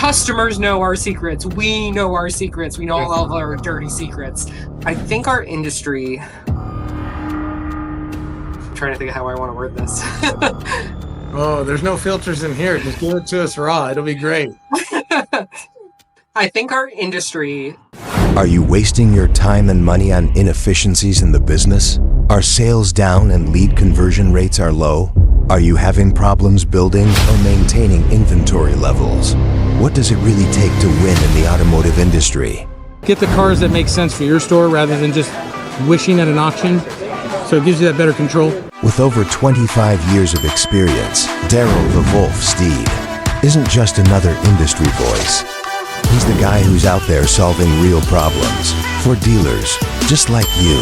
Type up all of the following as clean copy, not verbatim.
customers know our secrets. We know our secrets. We know all of our dirty secrets. I think our industry, I'm trying to think of how I want to word this. Oh, there's no filters in here. Just give it to us raw. It'll be great. I think our industry. Are you wasting your time and money on inefficiencies in the business? Are sales down and lead conversion rates are low? Are you having problems building or maintaining inventory levels? What does it really take to win in the automotive industry? Get the cars that make sense for your store rather than just wishing at an auction. So it gives you that better control. With over 25 years of experience, Darrell Steed isn't just another industry voice. He's the guy who's out there solving real problems for dealers just like you.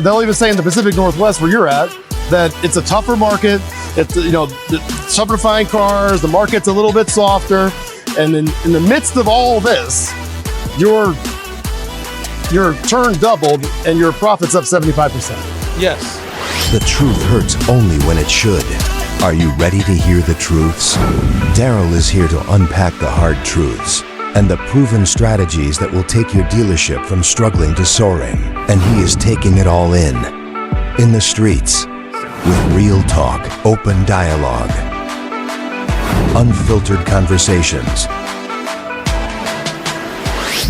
They'll even say in the Pacific Northwest where you're at that it's a tougher market. It's, it's tougher to find cars. The market's a little bit softer. And then in the midst of all this, your turn doubled and your profit's up 75%. Yes. The truth hurts only when it should. Are you ready to hear the truths? Darrell is here to unpack the hard truths and the proven strategies that will take your dealership from struggling to soaring. And he is taking it all in the streets, with real talk, open dialogue, unfiltered conversations.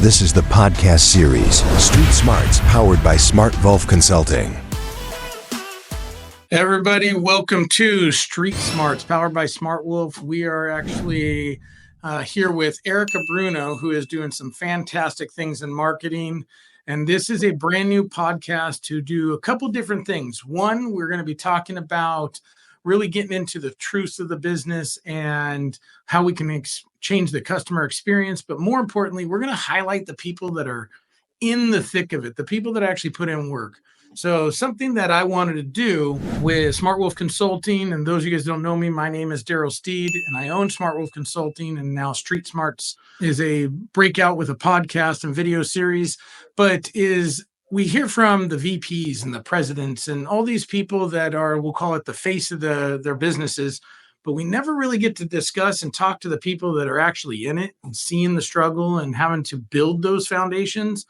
This is the podcast series, Street Smarts, powered by SmartWolf Consulting. Everybody, welcome to Street Smarts, powered by SmartWolf. We are actually here with Erica Bruno, who is doing some fantastic things in marketing. And this is a brand new podcast to do a couple different things. One, we're going to be talking about really getting into the truths of the business and how we can change the customer experience. But more importantly, we're going to highlight the people that are in the thick of it, the people that actually put in work. So something that I wanted to do with SmartWolf Consulting, and those of you guys don't know me, my name is Darrell Steed, and I own SmartWolf Consulting, and now Street Smarts is a breakout with a podcast and video series, but we hear from the VPs and the presidents and all these people that are, we'll call it the face of their businesses, but we never really get to discuss and talk to the people that are actually in it and seeing the struggle and having to build those foundations.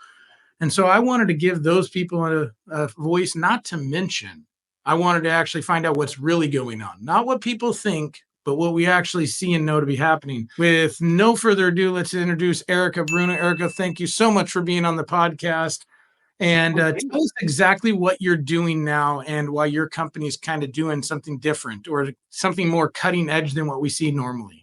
And so I wanted to give those people a voice, not to mention, I wanted to actually find out what's really going on, not what people think, but what we actually see and know to be happening. With no further ado, let's introduce Erica Bruno. Erica, thank you so much for being on the podcast. And tell us exactly what you're doing now and why your company is kind of doing something different or something more cutting edge than what we see normally.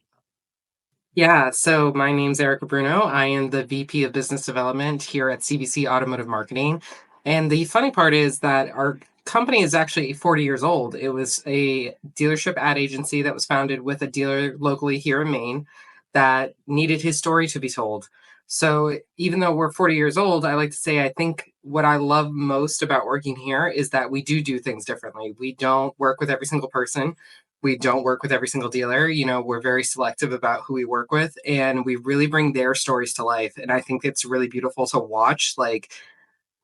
Yeah, so my name's Erica Bruno. I am the VP of Business Development here at CBC Automotive Marketing. And the funny part is that our company is actually 40 years old. It was a dealership ad agency that was founded with a dealer locally here in Maine that needed his story to be told. So even though we're 40 years old, I like to say I think what I love most about working here is that we do things differently. We don't work with every single person. We don't work with every single dealer. We're very selective about who we work with, and we really bring their stories to life. And I think it's really beautiful to watch. Like,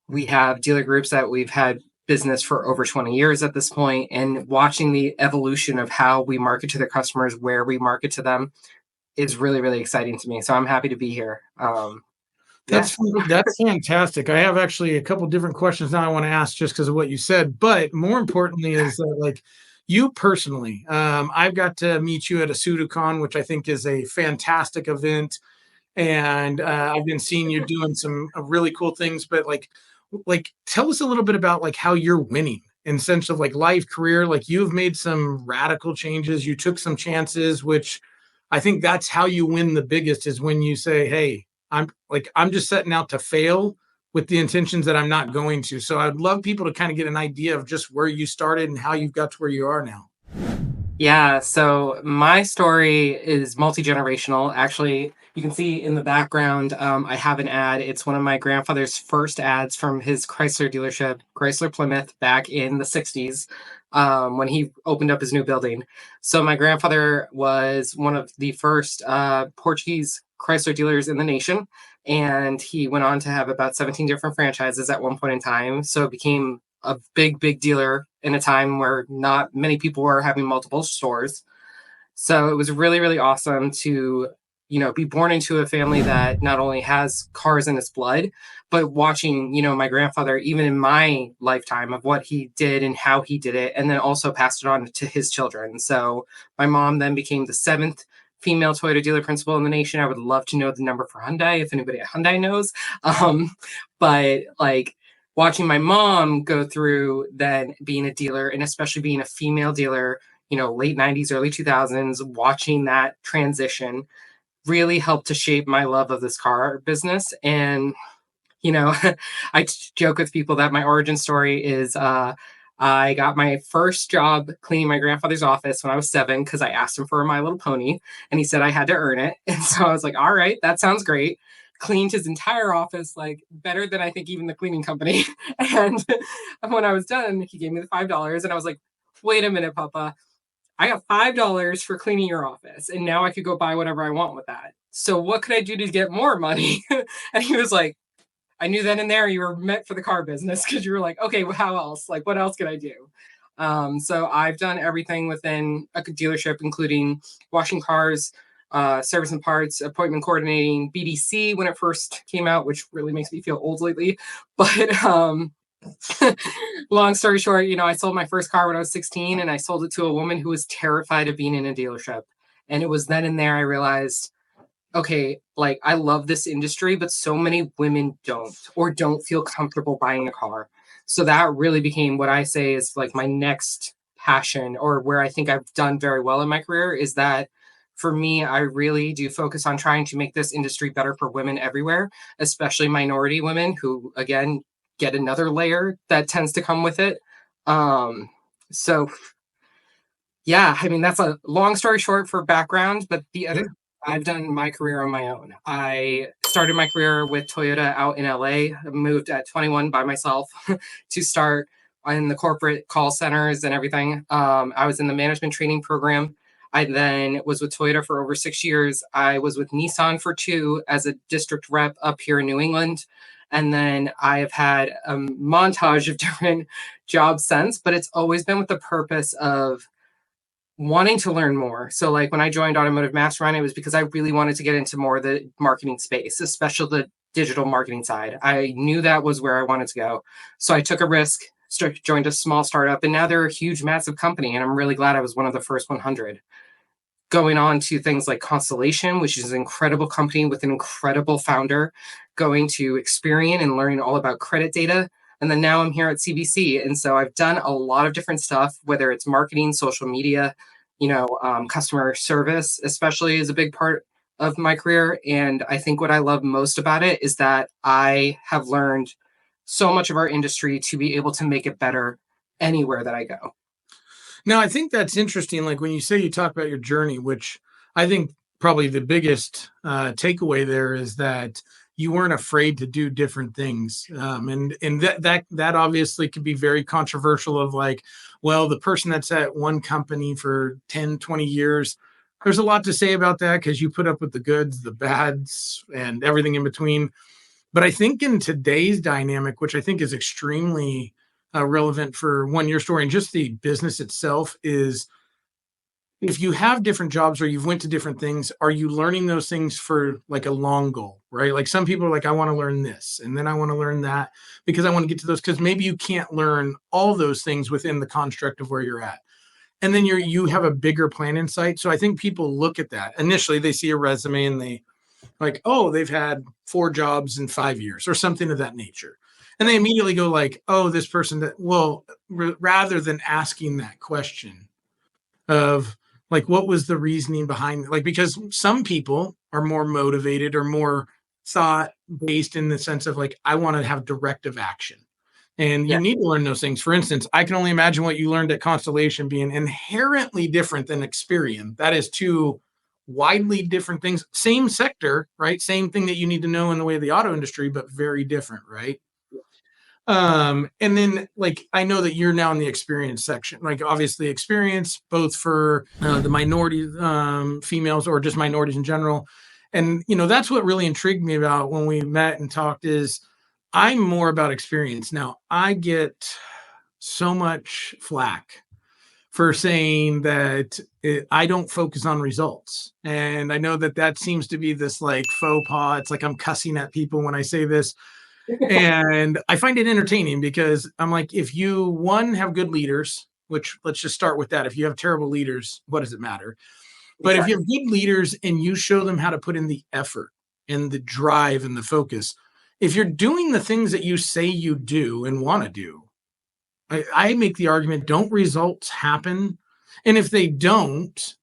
we have dealer groups that we've had business for over 20 years at this point, and watching the evolution of how we market to their customers, where we market to them, is really, really exciting to me. So I'm happy to be here. That's fantastic. I have actually a couple different questions now I want to ask just because of what you said. But more importantly is that, you personally, I've got to meet you at a SudoCon, which I think is a fantastic event. And I've been seeing you doing some really cool things. But tell us a little bit about how you're winning in sense of life, career. You've made some radical changes. You took some chances, which I think that's how you win the biggest, is when you say, hey, I'm just setting out to fail with the intentions that I'm not going to. So I'd love people to kind of get an idea of just where you started and how you've got to where you are now. Yeah, so my story is multi-generational. Actually, you can see in the background, I have an ad. It's one of my grandfather's first ads from his Chrysler dealership, Chrysler Plymouth, back in the 60s, when he opened up his new building. So my grandfather was one of the first Portuguese Chrysler dealers in the nation. And he went on to have about 17 different franchises at one point in time. So it became a big dealer in a time where not many people were having multiple stores. So it was really, really awesome to be born into a family that not only has cars in its blood, but watching, my grandfather, even in my lifetime, of what he did and how he did it, and then also passed it on to his children. So my mom then became the seventh female Toyota dealer principal in the nation. I would love to know the number for Hyundai if anybody at Hyundai knows. But like watching my mom go through then being a dealer, and especially being a female dealer, late 90s, early 2000s, watching that transition really helped to shape my love of this car business. And, I joke with people that my origin story is I got my first job cleaning my grandfather's office when I was 7 because I asked him for a My Little Pony and he said I had to earn it. And so I was like, all right, that sounds great. Cleaned his entire office, like better than I think even the cleaning company. And when I was done, he gave me the $5 and I was like, wait a minute, Papa. I got $5 for cleaning your office, and now I could go buy whatever I want with that. So what could I do to get more money? And he was like, I knew then and there you were meant for the car business, because you were like, okay, well, how else? Like, what else could I do? So I've done everything within a dealership, including washing cars, service and parts, appointment coordinating, BDC when it first came out, which really makes me feel old lately. But long story short, I sold my first car when I was 16, and I sold it to a woman who was terrified of being in a dealership. And it was then and there I realized, okay, like I love this industry, but so many women don't feel comfortable buying a car. So that really became what I say is like my next passion, or where I think I've done very well in my career, is that for me, I really do focus on trying to make this industry better for women everywhere, especially minority women who, again, get another layer that tends to come with it. So yeah, I mean, that's a long story short for background, but I've done my career on my own. I started my career with Toyota out in LA. I moved at 21 by myself to start in the corporate call centers and everything. I was in the management training program. I then was with Toyota for over 6 years. I was with Nissan for 2 as a district rep up here in New England. And then I have had a montage of different jobs since, but it's always been with the purpose of wanting to learn more. So like when I joined Automotive Mastermind, it was because I really wanted to get into more of the marketing space, especially the digital marketing side. I knew that was where I wanted to go. So I took a risk, joined a small startup, and now they're a huge, massive company. And I'm really glad I was one of the first 100. Going on to things like Constellation, which is an incredible company with an incredible founder, going to Experian and learning all about credit data. And then now I'm here at CBC. And so I've done a lot of different stuff, whether it's marketing, social media, customer service, especially, is a big part of my career. And I think what I love most about it is that I have learned so much of our industry to be able to make it better anywhere that I go. Now, I think that's interesting. Like when you say you talk about your journey, which I think probably the biggest takeaway there is that you weren't afraid to do different things. And that obviously could be very controversial of like, well, the person that's at one company for 10, 20 years, there's a lot to say about that because you put up with the goods, the bads, and everything in between. But I think in today's dynamic, which I think is extremely relevant for your story and just the business itself, is if you have different jobs or you've went to different things, are you learning those things for like a long goal, right? Like some people are like, I want to learn this and then I want to learn that because I want to get to those, because maybe you can't learn all those things within the construct of where you're at. And then you have a bigger plan in sight. So I think people look at that. Initially, they see a resume and they like, oh, they've had 4 jobs in 5 years or something of that nature. And they immediately go like, oh, this person that, well, rather than asking that question of like, what was the reasoning behind it? Like, because some people are more motivated or more thought based in the sense of like, I want to have directive action. And you need to learn those things. For instance, I can only imagine what you learned at Constellation being inherently different than Experian. That is 2 widely different things. Same sector, right? Same thing that you need to know in the way of the auto industry, but very different, right? And then like, I know that you're now in the experience section, like obviously experience both for the minority females or just minorities in general. And, that's what really intrigued me about when we met and talked is I'm more about experience. Now I get so much flack for saying that I don't focus on results. And I know that that seems to be this like faux pas. It's like I'm cussing at people when I say this. And I find it entertaining because I'm like, if you, one, have good leaders, which let's just start with that. If you have terrible leaders, what does it matter? But if you have good leaders and you show them how to put in the effort and the drive and the focus, if you're doing the things that you say you do and want to do, I make the argument, don't results happen? And if they don't,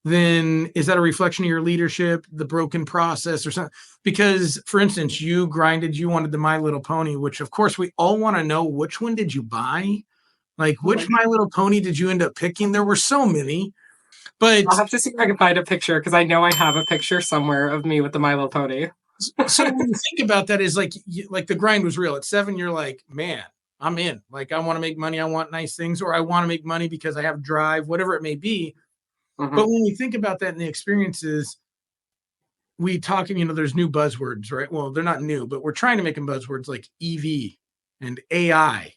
then is that a reflection of your leadership, the broken process or something? Because, for instance, you wanted the My Little Pony, which of course we all want to know, which one did you buy? Like, which My Little Pony did you end up picking? There were so many. But I'll have to see if I can find a picture, because I know I have a picture somewhere of me with the My Little Pony. So when you think about that, is like the grind was real. At 7, you're like, man, I'm in. Like, I want to make money. I want nice things, or I want to make money because I have drive, whatever it may be. Mm-hmm. But when we think about that in the experiences, we talk, there's new buzzwords, right? Well, they're not new, but we're trying to make them buzzwords like EV and AI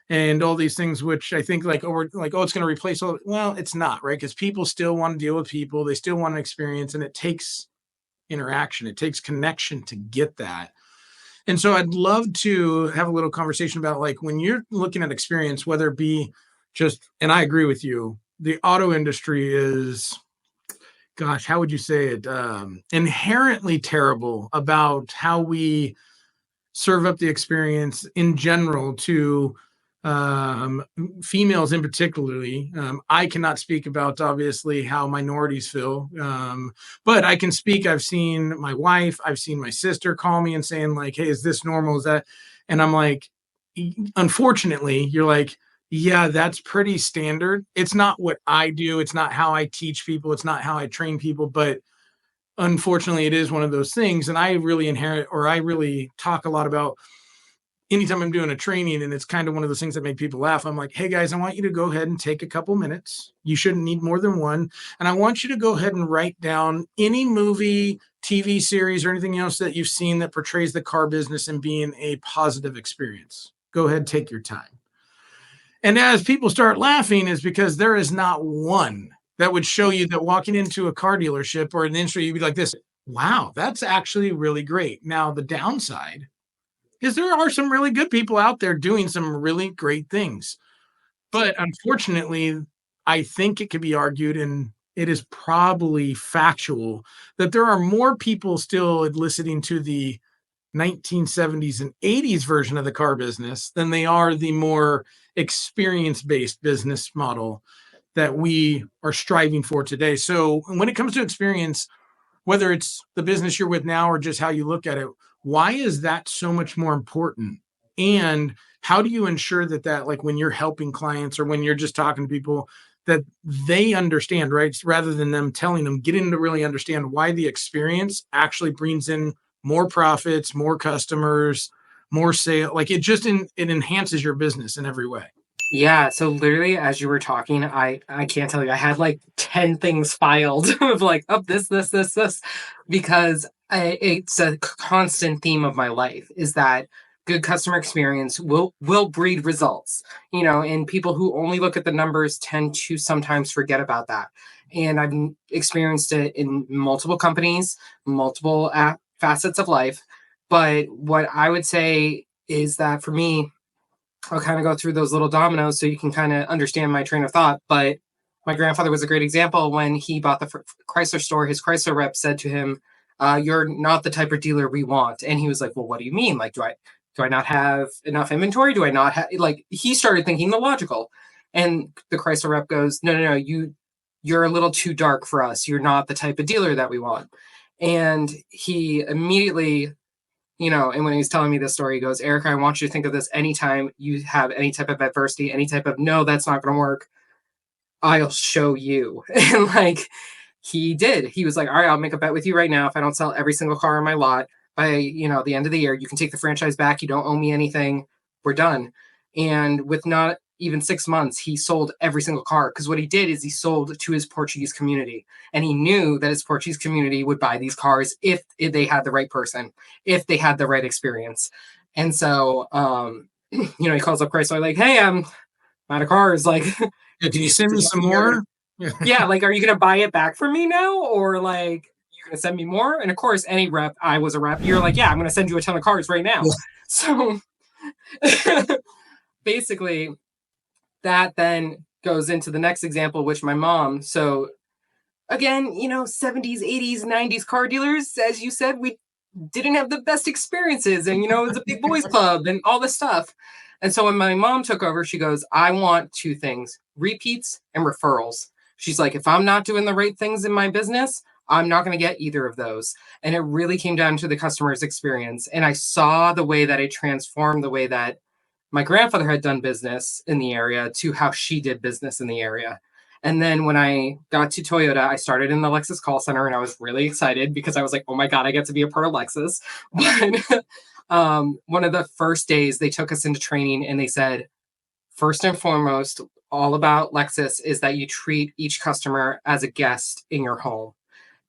and all these things, which I think it's going to replace all. Well, it's not, right? Because people still want to deal with people. They still want an experience, and it takes interaction. It takes connection to get that. And so I'd love to have a little conversation about, like, when you're looking at experience, whether it be just, and I agree with you, the auto industry is, gosh, how would you say it? Inherently terrible about how we serve up the experience in general to females in particularly. I cannot speak about obviously how minorities feel, but I can speak. I've seen my wife, I've seen my sister call me and saying like, hey, is this normal? Is that? And I'm like, unfortunately, you're like, yeah, that's pretty standard. It's not what I do. It's not how I teach people. It's not how I train people, but unfortunately it is one of those things. And I really talk a lot about anytime I'm doing a training, and it's kind of one of those things that make people laugh. I'm like, hey guys, I want you to go ahead and take a couple minutes. You shouldn't need more than one. And I want you to go ahead and write down any movie, TV series, or anything else that you've seen that portrays the car business and being a positive experience. Go ahead, take your time. And as people start laughing, is because there is not one that would show you that walking into a car dealership or an industry, you'd be like this, wow, that's actually really great. Now, the downside is there are some really good people out there doing some really great things. But unfortunately, I think it could be argued, and it is probably factual, that there are more people still eliciting to the 1970s and 80s version of the car business than they are the more experience-based business model that we are striving for today. So when it comes to experience, whether it's the business you're with now or just how you look at it, why is that so much more important? And how do you ensure that like when you're helping clients or when you're just talking to people, that they understand, right? Rather than them telling them, getting to really understand why the experience actually brings in more profits, more customers, more sale. Like it enhances your business in every way. Yeah, so literally as you were talking, I can't tell you, I had like 10 things filed of like, oh, this, because it's a constant theme of my life, is that good customer experience will breed results, and people who only look at the numbers tend to sometimes forget about that. And I've experienced it in multiple companies, multiple facets of life. But what I would say is that for me, I'll kind of go through those little dominoes so you can kind of understand my train of thought. But my grandfather was a great example. When he bought the Chrysler store, his Chrysler rep said to him, you're not the type of dealer we want. And he was like, well, what do you mean? Like, do I not have enough inventory? Do I not have, like, he started thinking the logical. And the Chrysler rep goes, no, you're a little too dark for us. You're not the type of dealer that we want. And he immediately, and when he was telling me this story, he goes, Erica, I want you to think of this anytime you have any type of adversity, any type of, no, that's not going to work. I'll show you. And like, he did. He was like, all right, I'll make a bet with you right now. If I don't sell every single car on my lot by, the end of the year, you can take the franchise back. You don't owe me anything. We're done. And with not even 6 months, he sold every single car. Because what he did is he sold to his Portuguese community. And he knew that his Portuguese community would buy these cars if they had the right person, if they had the right experience. And so, he calls up Chrysler like, hey, I'm out of cars. Like, Yeah, can you send me Just some here. more? Yeah, like, are you gonna buy it back from me now, or like you're gonna send me more? And of course, any rep, I was a rep. You're like, yeah, I'm gonna send you a ton of cars right now. Yeah. So basically, that then goes into the next example, which my mom. So again, 70s, 80s, 90s car dealers, as you said, we didn't have the best experiences, and it was a big boys club and all this stuff. And so when my mom took over, she goes, I want two things: repeats and referrals. She's like, if I'm not doing the right things in my business, I'm not going to get either of those. And it really came down to the customer's experience. And I saw the way that it transformed the way that my grandfather had done business in the area to how she did business in the area. And then when I got to Toyota, I started in the Lexus call center, and I was really excited because I was like, oh my God, I get to be a part of Lexus. But one of the first days they took us into training, and they said, first and foremost, all about Lexus is that you treat each customer as a guest in your home.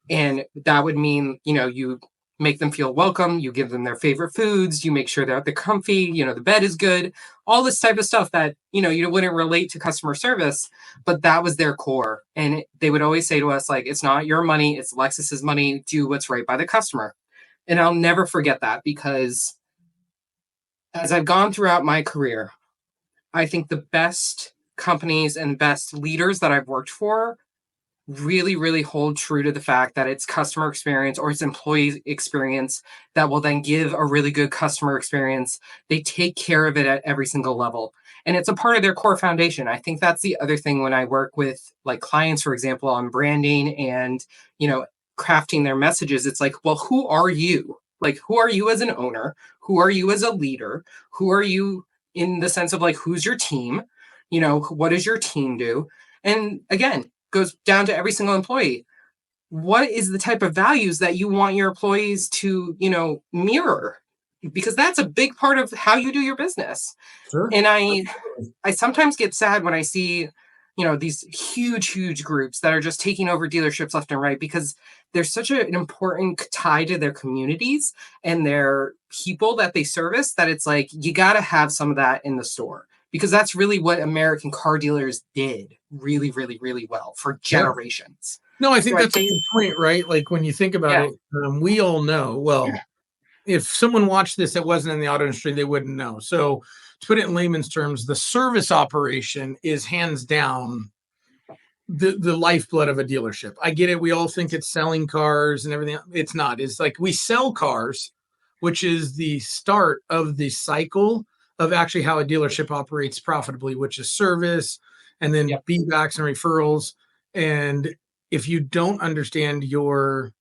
And that would mean, you make them feel welcome, you give them their favorite foods, you make sure that they're comfy, the bed is good, all this type of stuff that, you wouldn't relate to customer service, but that was their core. And they would always say to us, like, it's not your money, it's Lexus's money, do what's right by the customer. And I'll never forget that, because as I've gone throughout my career, I think the best companies and best leaders that I've worked for really, really hold true to the fact that it's customer experience or it's employee experience that will then give a really good customer experience. They take care of it at every single level. And it's a part of their core foundation. I think that's the other thing when I work with like clients, for example, on branding and, crafting their messages. It's like, well, who are you? Like, who are you as an owner? Who are you as a leader? Who are you in the sense of like, who's your team? What does your team do? And again, goes down to every single employee. What is the type of values that you want your employees to, mirror? Because that's a big part of how you do your business. Sure. And I sometimes get sad when I see, these huge groups that are just taking over dealerships left and right, because there's such an important tie to their communities and their people that they service, that it's like, you got to have some of that in the store, because that's really what American car dealers did really, really, really well for generations. No, I think So that's a good point, right? Like when you think about it, we all know, well, if someone watched this that wasn't in the auto industry, they wouldn't know. So to put it in layman's terms, the service operation is hands down the lifeblood of a dealership. I get it. We all think it's selling cars and everything. It's not. It's like we sell cars, which is the start of the cycle of actually how a dealership operates profitably, which is service and then feedbacks and referrals. And if you don't understand your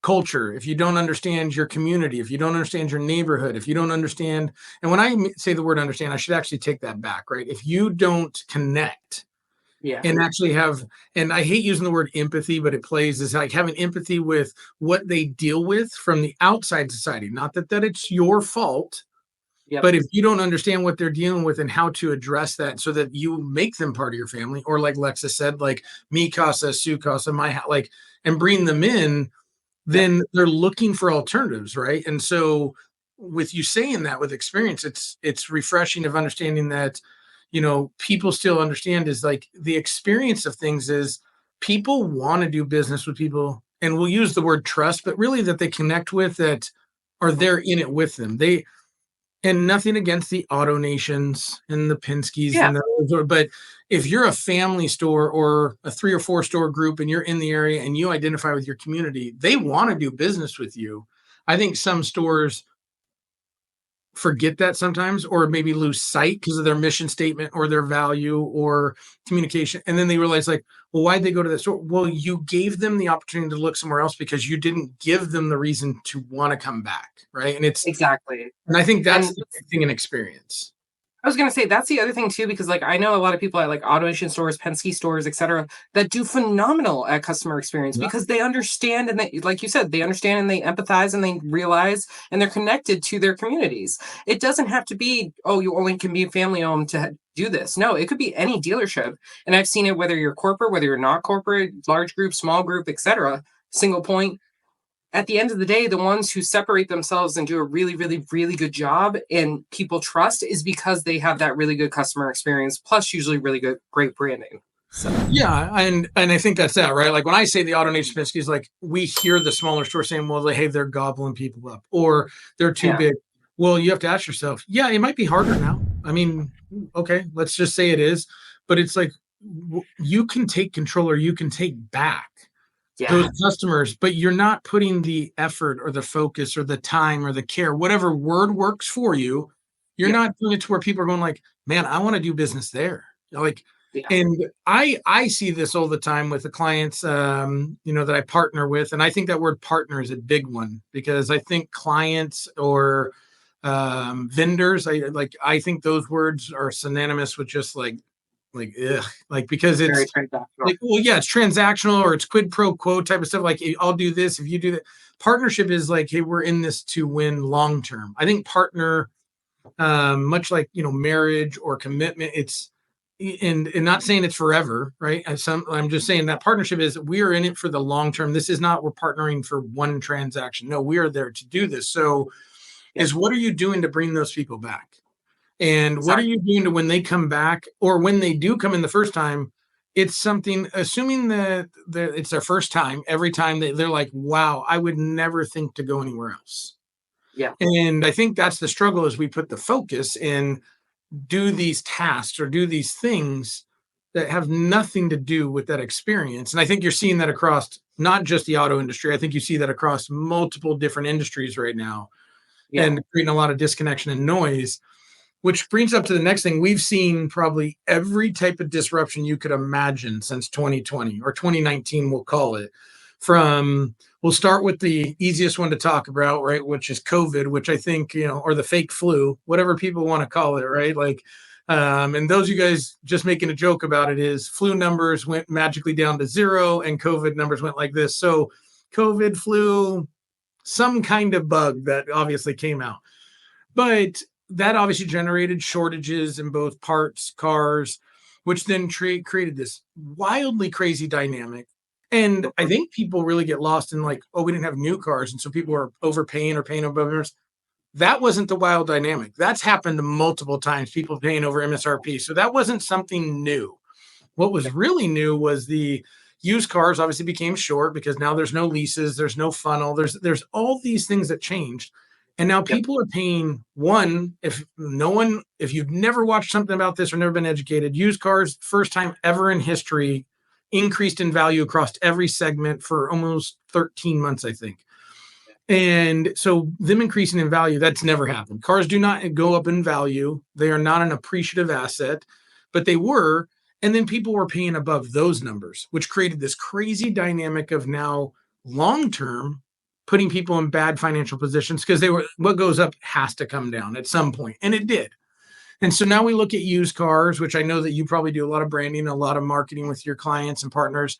culture, if you don't understand your community, if you don't understand your neighborhood, if you don't understand, and when I say the word understand, I should actually take that back, right? If you don't connect and actually have, and I hate using the word empathy, but it plays is like having empathy with what they deal with from the outside society. Not that it's your fault, but if you don't understand what they're dealing with and how to address that so that you make them part of your family, or like Lexa said, like mi casa, su casa, my, like, and bring them in, then they're looking for alternatives, right? And so with you saying that with experience, it's refreshing of understanding that, people still understand is like the experience of things is people want to do business with people, and we'll use the word trust, but really that they connect with, that are there in it with them. And nothing against the Auto Nations and the Penske's, but if you're a family store or a 3 or 4 store group and you're in the area and you identify with your community, they want to do business with you. I think some stores forget that sometimes, or maybe lose sight because of their mission statement or their value or communication. And then they realize like, well, why'd they go to that store? Well, you gave them the opportunity to look somewhere else because you didn't give them the reason to want to come back. Right. And it's exactly. And I think that's the thing in experience. I was going to say, that's the other thing too, because like, I know a lot of people at like automation stores, Penske stores, etc., that do phenomenal at customer experience because they understand, and they, like you said, they understand and they empathize and they realize and they're connected to their communities. It doesn't have to be, oh, you only can be family owned to do this. No, it could be any dealership. And I've seen it, whether you're corporate, whether you're not corporate, large group, small group, etc., single point. at the end of the day, the ones who separate themselves and do a really, really, really good job and people trust is because they have that really good customer experience, plus usually really good, great branding. So Yeah, and I think that's that, right? Like when I say the AutoNation Spinsky is like, we hear the smaller stores saying, well, hey, they're gobbling people up or they're too yeah, big. Well, you have to ask yourself, yeah, it might be harder now. I mean, okay, let's just say it is, but it's like you can take control or you can take back those yeah, customers, but you're not putting the effort or the focus or the time or the care, whatever word works for you. You're yeah, not doing it to where people are going like, man, I want to do business there. Like, yeah, and I see this all the time with the clients, that I partner with, and I think that word partner is a big one because I think clients or vendors, I think those words are synonymous with just like ugh, like because very it's transactional. like, well, yeah, it's transactional or it's quid pro quo type of stuff. Like, hey, I'll do this if you do that. Partnership is like, hey, we're in this to win long term. I think partner, much like marriage or commitment, it's and not saying it's forever, right? I'm just saying that partnership is we are in it for the long term. This is not we're partnering for one transaction. No, we are there to do this. So, Yeah, is what are you doing to bring those people back? And what are exactly. you doing to when they come back or when they do come in the first time? It's something, assuming that it's their first time, every time they're like, wow, I would never think to go anywhere else. Yeah, And I think that's the struggle is we put the focus in do these tasks or do these things that have nothing to do with that experience. And I think you're seeing that across not just the auto industry. I think you see that across multiple different industries right now yeah, and creating a lot of disconnection and noise. Which brings up to the next thing. We've seen probably every type of disruption you could imagine since 2020 or 2019, we'll call it. We'll start with the easiest one to talk about, right? Which is COVID, which I think, or the fake flu, whatever people want to call it, right? Like, and those you guys just making a joke about it is flu numbers went magically down to zero and COVID numbers went like this. So, COVID, flu, some kind of bug that obviously came out. But that obviously generated shortages in both parts, cars, which then created this wildly crazy dynamic. And I think people really get lost in like, oh, we didn't have new cars. And so people are overpaying or paying above others. That wasn't the wild dynamic. That's happened multiple times, people paying over MSRP. So that wasn't something new. What was really new was the used cars obviously became short because now there's no leases, there's no funnel, there's all these things that changed. And now yep, people are paying if you've never watched something about this or never been educated, used cars, first time ever in history, increased in value across every segment for almost 13 months, I think. And so them increasing in value, that's never happened. Cars do not go up in value. They are not an appreciative asset, but they were. And then people were paying above those numbers, which created this crazy dynamic of now long term putting people in bad financial positions because what goes up has to come down at some point. And it did. And so now we look at used cars, which I know that you probably do a lot of branding, a lot of marketing with your clients and partners.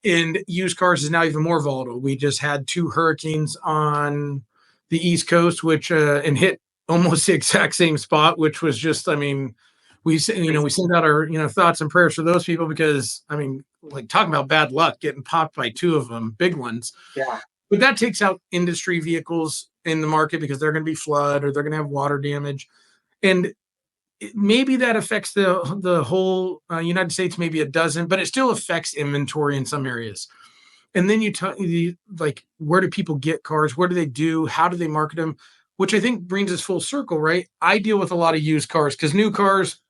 And used cars is now even more volatile. We just had two hurricanes on the East Coast, which and hit almost the exact same spot, which was just, I mean, we send out our thoughts and prayers for those people because I mean, like talking about bad luck, getting popped by two of them, big ones. yeah, But that takes out industry vehicles in the market because they're going to be flood or they're going to have water damage, and maybe that affects the whole United States. Maybe it doesn't, but it still affects inventory in some areas. And then like, where do people get cars? What do they do? How do they market them? Which I think brings us full circle, right? I deal with a lot of used cars because new cars.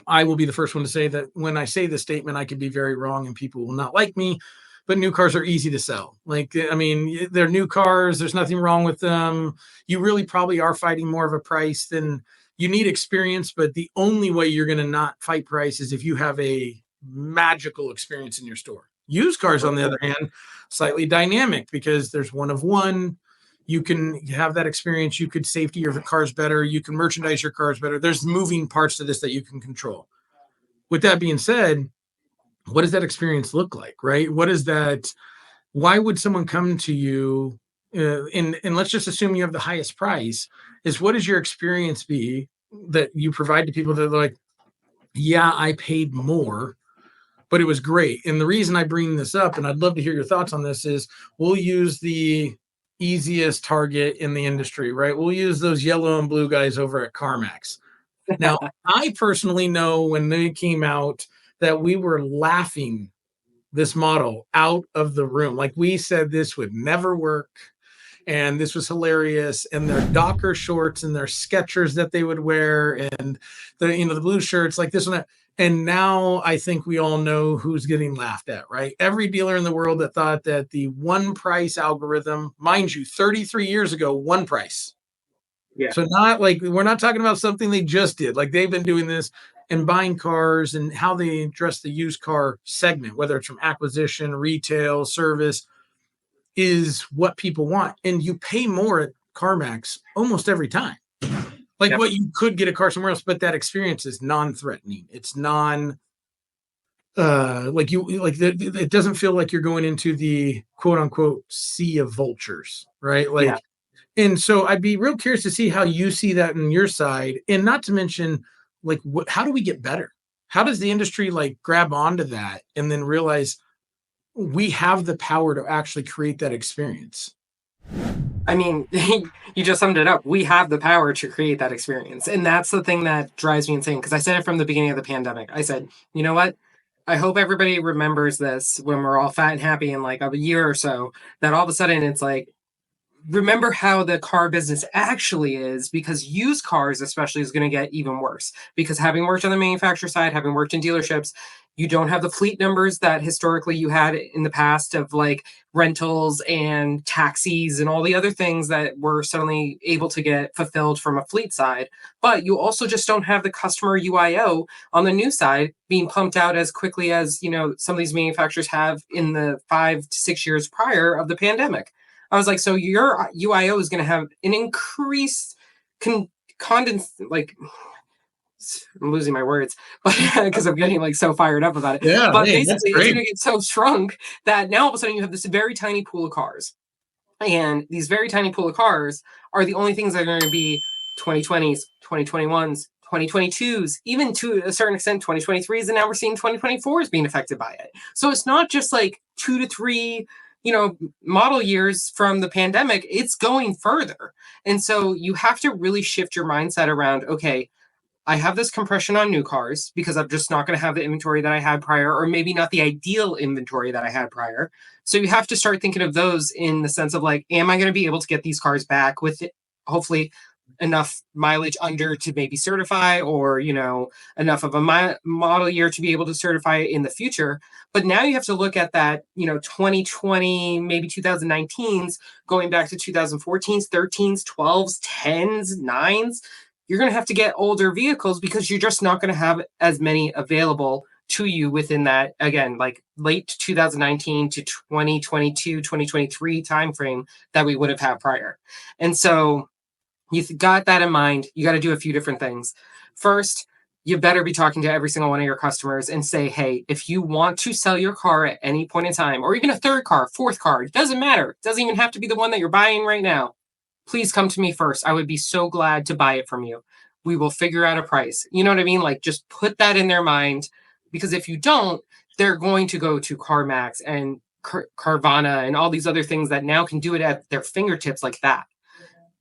I will be the first one to say that when I say this statement, I could be very wrong and people will not like me. But new cars are easy to sell. Like, I mean, they're new cars. There's nothing wrong with them. You really probably are fighting more of a price than you need experience. But the only way you're going to not fight price is if you have a magical experience in your store. Used cars, on the other hand, slightly dynamic because there's one of one. You can have that experience. You could safety your cars better. You can merchandise your cars better. There's moving parts to this that you can control. With that being said, what does that experience look like, right? What is that? Why would someone come to you? And let's just assume you have the highest price. Is what does your experience be that you provide to people that are like, yeah, I paid more, but it was great. And the reason I bring this up, and I'd love to hear your thoughts on this, is we'll use the easiest target in the industry, right? We'll use those yellow and blue guys over at CarMax. Now, I personally know when they came out that we were laughing this model out of the room. Like, we said this would never work. And this was hilarious. And their Docker shorts and their Skechers that they would wear, and the blue shirts, like this one. And now I think we all know who's getting laughed at, right? Every dealer in the world that thought that the one price algorithm, mind you, 33 years ago, one price. Yeah. So not like, we're not talking about something they just did. Like, they've been doing this and buying cars and how they address the used car segment, whether it's from acquisition, retail, service, is what people want. And you pay more at CarMax almost every time. Like, Yep. what you could get a car somewhere else, but that experience is non-threatening. It's it doesn't feel like you're going into the quote unquote sea of vultures, right? Like, Yeah. and so I'd be real curious to see how you see that on your side, and not to mention, like, how do we get better? How does the industry like grab onto that and then realize we have the power to actually create that experience? I mean, you just summed it up. We have the power to create that experience. And that's the thing that drives me insane. Because I said it from the beginning of the pandemic. I said, you know what? I hope everybody remembers this when we're all fat and happy in like a year or so, that all of a sudden it's like, remember how the car business actually is, because used cars especially is going to get even worse, because having worked on the manufacturer side, having worked in dealerships, you don't have the fleet numbers that historically you had in the past of like rentals and taxis and all the other things that were suddenly able to get fulfilled from a fleet side. But you also just don't have the customer UIO on the new side being pumped out as quickly as, some of these manufacturers have in the 5 to 6 years prior of the pandemic. I was like, so your UIO is going to have an increased like, I'm losing my words, but because I'm getting like so fired up about it. Yeah, But hey, that's basically, it's great. going to get so shrunk that now all of a sudden you have this very tiny pool of cars. And these very tiny pool of cars are the only things that are going to be 2020s, 2021s, 2022s, even to a certain extent 2023s, and now we're seeing 2024s being affected by it. So it's not just like 2 to 3 model years from the pandemic, it's going further. And so you have to really shift your mindset around, okay, I have this compression on new cars because I'm just not going to have the inventory that I had prior, or maybe not the ideal inventory that I had prior. So you have to start thinking of those in the sense of like, am I going to be able to get these cars back with hopefully enough mileage under to maybe certify, or, enough of a model year to be able to certify in the future. But now you have to look at that, 2020, maybe 2019s, going back to 2014s, 13s, 12s, 10s, 9s. You're going to have to get older vehicles because you're just not going to have as many available to you within that, again, like late 2019 to 2022, 2023 timeframe that we would have had prior. And so you've got that in mind. You got to do a few different things. First, you better be talking to every single one of your customers and say, hey, if you want to sell your car at any point in time, or even a third car, fourth car, it doesn't matter. It doesn't even have to be the one that you're buying right now. Please come to me first. I would be so glad to buy it from you. We will figure out a price. You know what I mean? Like, just put that in their mind, because if you don't, they're going to go to CarMax and Carvana and all these other things that now can do it at their fingertips like that.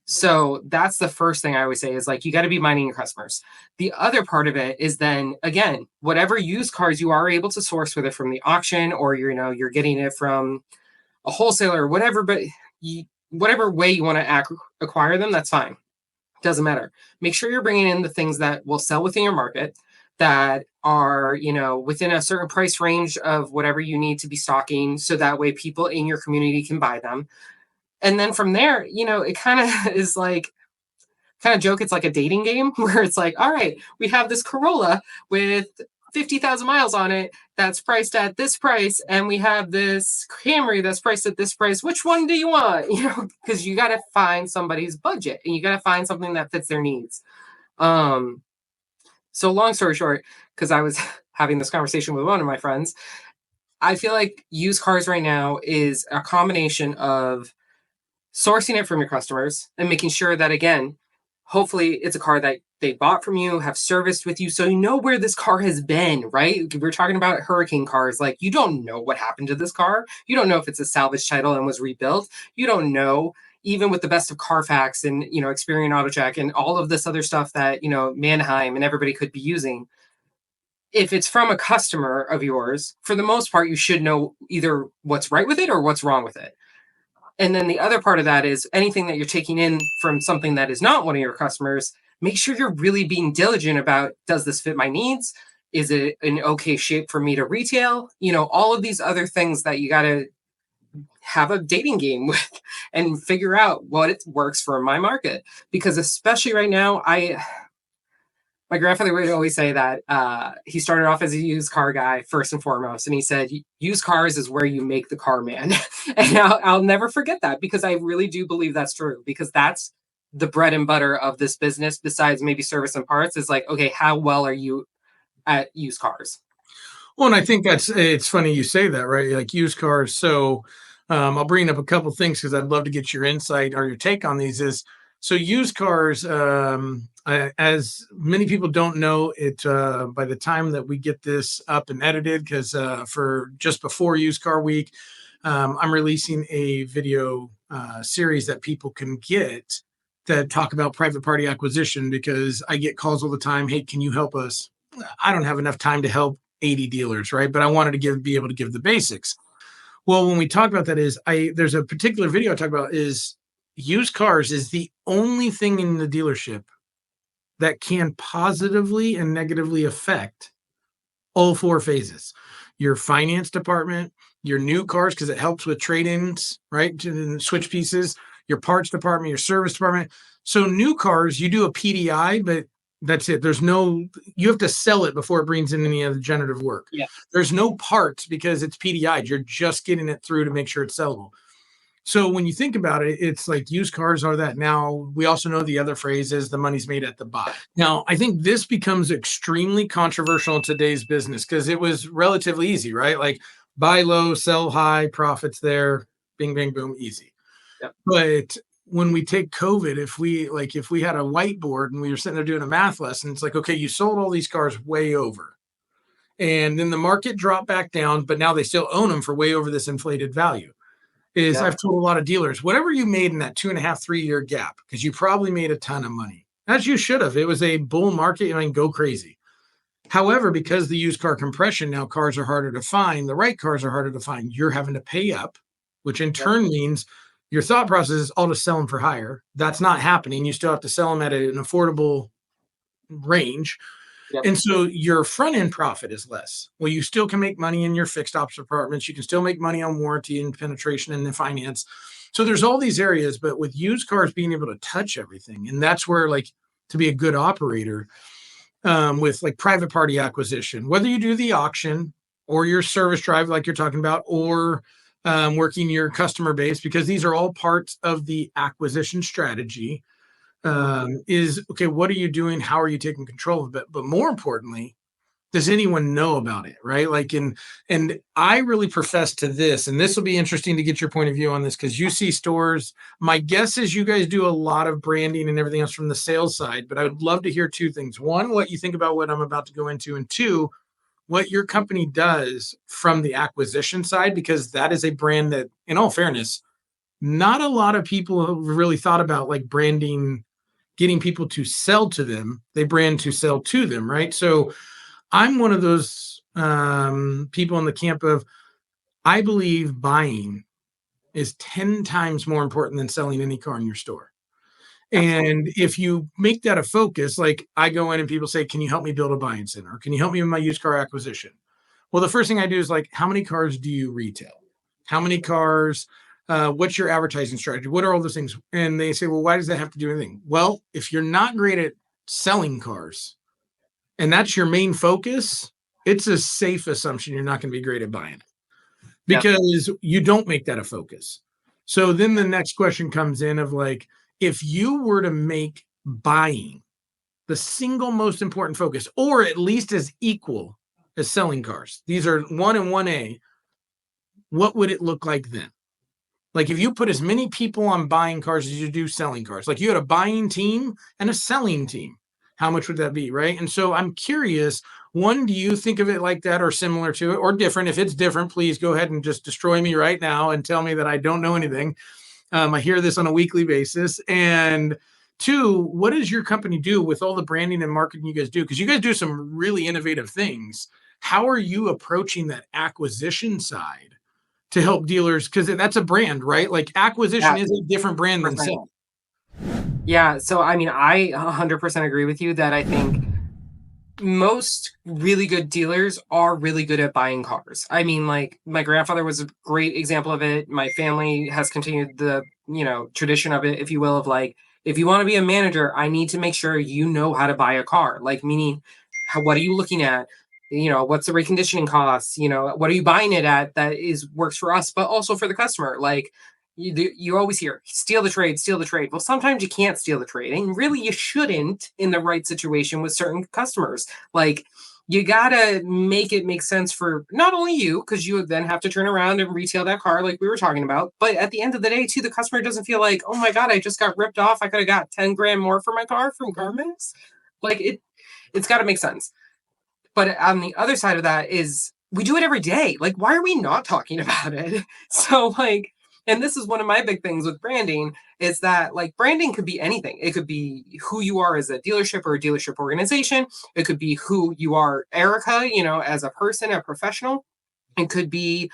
So that's the first thing I always say is like, you got to be minding your customers. The other part of it is then, again, whatever used cars you are able to source, whether from the auction or you're getting it from a wholesaler or whatever, but whatever way you want to acquire them, that's fine. Doesn't matter. Make sure you're bringing in the things that will sell within your market, that are, within a certain price range of whatever you need to be stocking. So that way people in your community can buy them. And then from there, it kind of is like, joke, it's like a dating game where it's like, all right, we have this Corolla with 50,000 miles on it that's priced at this price, and we have this Camry that's priced at this price. Which one do you want? Because you got to find somebody's budget, and you got to find something that fits their needs. So long story short, because I was having this conversation with one of my friends, I feel like used cars right now is a combination of sourcing it from your customers and making sure that, again, hopefully it's a car that they bought from you, have serviced with you, so you know where this car has been, right? We're talking about hurricane cars. Like, you don't know what happened to this car. You don't know if it's a salvage title and was rebuilt. You don't know, even with the best of Carfax and, Experian AutoCheck and all of this other stuff that, Manheim and everybody could be using. If it's from a customer of yours, for the most part, you should know either what's right with it or what's wrong with it. And then the other part of that is anything that you're taking in from something that is not one of your customers, make sure you're really being diligent about, does this fit my needs? Is it in okay shape for me to retail? All of these other things that you got to have a dating game with and figure out what it works for my market. Because especially right now, my grandfather would always say that he started off as a used car guy first and foremost. And he said, used cars is where you make the car, man. And I'll never forget that, because I really do believe that's true, because that's the bread and butter of this business, besides maybe service and parts, is like, okay, how well are you at used cars? Well, and I think it's funny you say that, right? Like used cars. So I'll bring up a couple things because I'd love to get your insight or your take on these. So used cars, as many people don't know it, by the time that we get this up and edited, because for just before Used Car Week, I'm releasing a video series that people can get that talk about private party acquisition, because I get calls all the time. Hey, can you help us? I don't have enough time to help 80 dealers, right? But I wanted to be able to give the basics. Well, when we talk about that, there's a particular video I talk about is used cars is the only thing in the dealership that can positively and negatively affect all four phases. Your finance department, your new cars, because it helps with trade-ins, right? To switch pieces, your parts department, your service department. So new cars, you do a PDI, but that's it. You have to sell it before it brings in any other generative work. Yeah. There's no parts because it's PDI. You're just getting it through to make sure it's sellable. So when you think about it, it's like used cars are that. Now, we also know the other phrase is the money's made at the buy. Now, I think this becomes extremely controversial in today's business because it was relatively easy, right? Like buy low, sell high, profits there, bing, bang, boom, easy. Yep. But when we take COVID, if we had a whiteboard and we were sitting there doing a math lesson, it's like, okay, you sold all these cars way over. And then the market dropped back down, but now they still own them for way over this inflated value. I've told a lot of dealers, whatever you made in that 2.5, 3-year gap, because you probably made a ton of money, as you should have. It was a bull market, go crazy. However, because the used car compression, now cars are harder to find, the right cars are harder to find. You're having to pay up, which in turn means your thought process is all to sell them for higher. That's not happening. You still have to sell them at an affordable range. Yep. And so your front end profit is less. Well, you still can make money in your fixed ops departments. You can still make money on warranty and penetration and the finance. So there's all these areas, but with used cars being able to touch everything, and that's where, like, to be a good operator with like private party acquisition, whether you do the auction or your service drive, like you're talking about, or working your customer base, because these are all parts of the acquisition strategy. Is okay, what are you doing? How are you taking control of it? But more importantly, does anyone know about it? Right? Like, and I really profess to this, and this will be interesting to get your point of view on this, because you see stores. My guess is you guys do a lot of branding and everything else from the sales side, but I would love to hear two things. One, what you think about what I'm about to go into, and two, what your company does from the acquisition side, because that is a brand that, in all fairness, not a lot of people have really thought about, like branding, getting people to sell to them. They brand to sell to them, right? So I'm one of those people in the camp of, I believe buying is 10 times more important than selling any car in your store. Absolutely. And if you make that a focus, like I go in and people say, can you help me build a buying center? Or can you help me with my used car acquisition? Well, the first thing I do is like, how many cars do you retail? How many cars? What's your advertising strategy? What are all those things? And they say, well, why does that have to do anything? Well, if you're not great at selling cars and that's your main focus, it's a safe assumption you're not going to be great at buying it, because you don't make that a focus. So then the next question comes in of like, if you were to make buying the single most important focus, or at least as equal as selling cars, these are 1 and 1A, what would it look like then? Like if you put as many people on buying cars as you do selling cars, like you had a buying team and a selling team, How much would that be, right? And so I'm curious, one, do you think of it like that or similar to it or different? If it's different, please go ahead and just destroy me right now and tell me that I don't know anything. I hear this on a weekly basis. And two, what does your company do with all the branding and marketing you guys do? Because you guys do some really innovative things. How are you approaching that acquisition side to help dealers? Because that's a brand, right? Like acquisition Yeah, is a different brand than 100%. sale. Yeah, so I mean, I 100% agree with you that I think most really good dealers are really good at buying cars. I mean, like my grandfather was a great example of it. My family has continued the, tradition of it, if you will, of like, if you want to be a manager, I need to make sure you know how to buy a car. Like, meaning, what are you looking at? What's the reconditioning costs? What are you buying it at that is works for us, but also for the customer? Like, you always hear steal the trade, steal the trade. Well, sometimes you can't steal the trade, and really you shouldn't in the right situation with certain customers. Like, you gotta make it make sense for not only you, because you would then have to turn around and retail that car like we were talking about, but at the end of the day too, the customer doesn't feel like, oh my god, I just got ripped off, I could have got 10 grand more for my car from Garmin's. Like, it's got to make sense. But on the other side of that is we do it every day. Like, why are we not talking about it? So, like, and this is one of my big things with branding is that, like, branding could be anything. It could be who you are as a dealership or a dealership organization. It could be who you are, Erica, as a person, a professional. It could be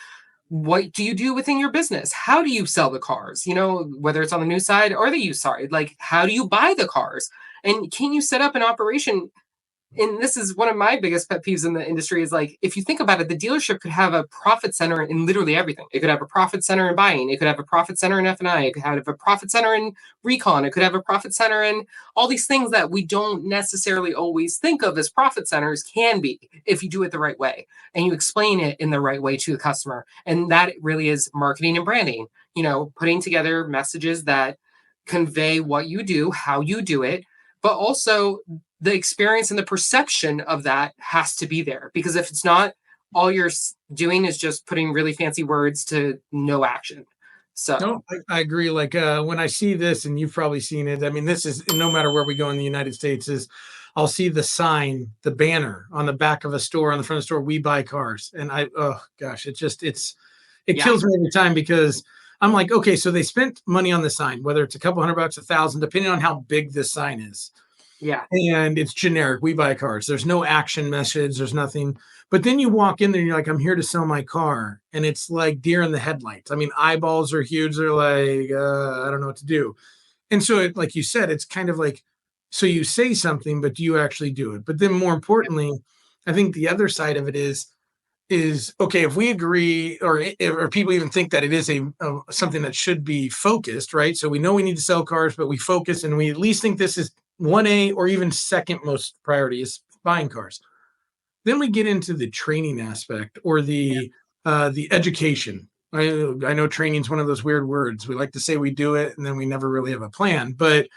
what do you do within your business? How do you sell the cars? Whether it's on the new side or the used side, like, how do you buy the cars? And can you set up an operation? And this is one of my biggest pet peeves in the industry is, like, if you think about it, the dealership could have a profit center in literally everything. It could have a profit center in buying. It could have a profit center in F&I. It could have a profit center in recon. It could have a profit center in all these things that we don't necessarily always think of as profit centers can be if you do it the right way and you explain it in the right way to the customer. And that really is marketing and branding, putting together messages that convey what you do, how you do it, but also the experience and the perception of that has to be there, because if it's not, all you're doing is just putting really fancy words to no action. So no, I agree. Like when I see this, and you've probably seen it. I mean, this is no matter where we go in the United States, is I'll see the sign, the banner on the back of a store, on the front of the store, we buy cars. And oh gosh, it kills me every time, because I'm like, okay, so they spent money on the sign, whether it's a couple $100, $1,000, depending on how big this sign is. Yeah. And it's generic. We buy cars. There's no action message. There's nothing. But then you walk in there and you're like, I'm here to sell my car. And it's like deer in the headlights. I mean, eyeballs are huge. They're like, I don't know what to do. And so, like you said, it's kind of like, so you say something, but do you actually do it? But then more importantly, I think the other side of it is okay, if we agree, or people even think that it is something that should be focused, right? So we know we need to sell cars, but we focus and we at least think this is 1A or even second most priority is buying cars. Then we get into the training aspect or the education. I know training is one of those weird words. We like to say we do it and then we never really have a plan, but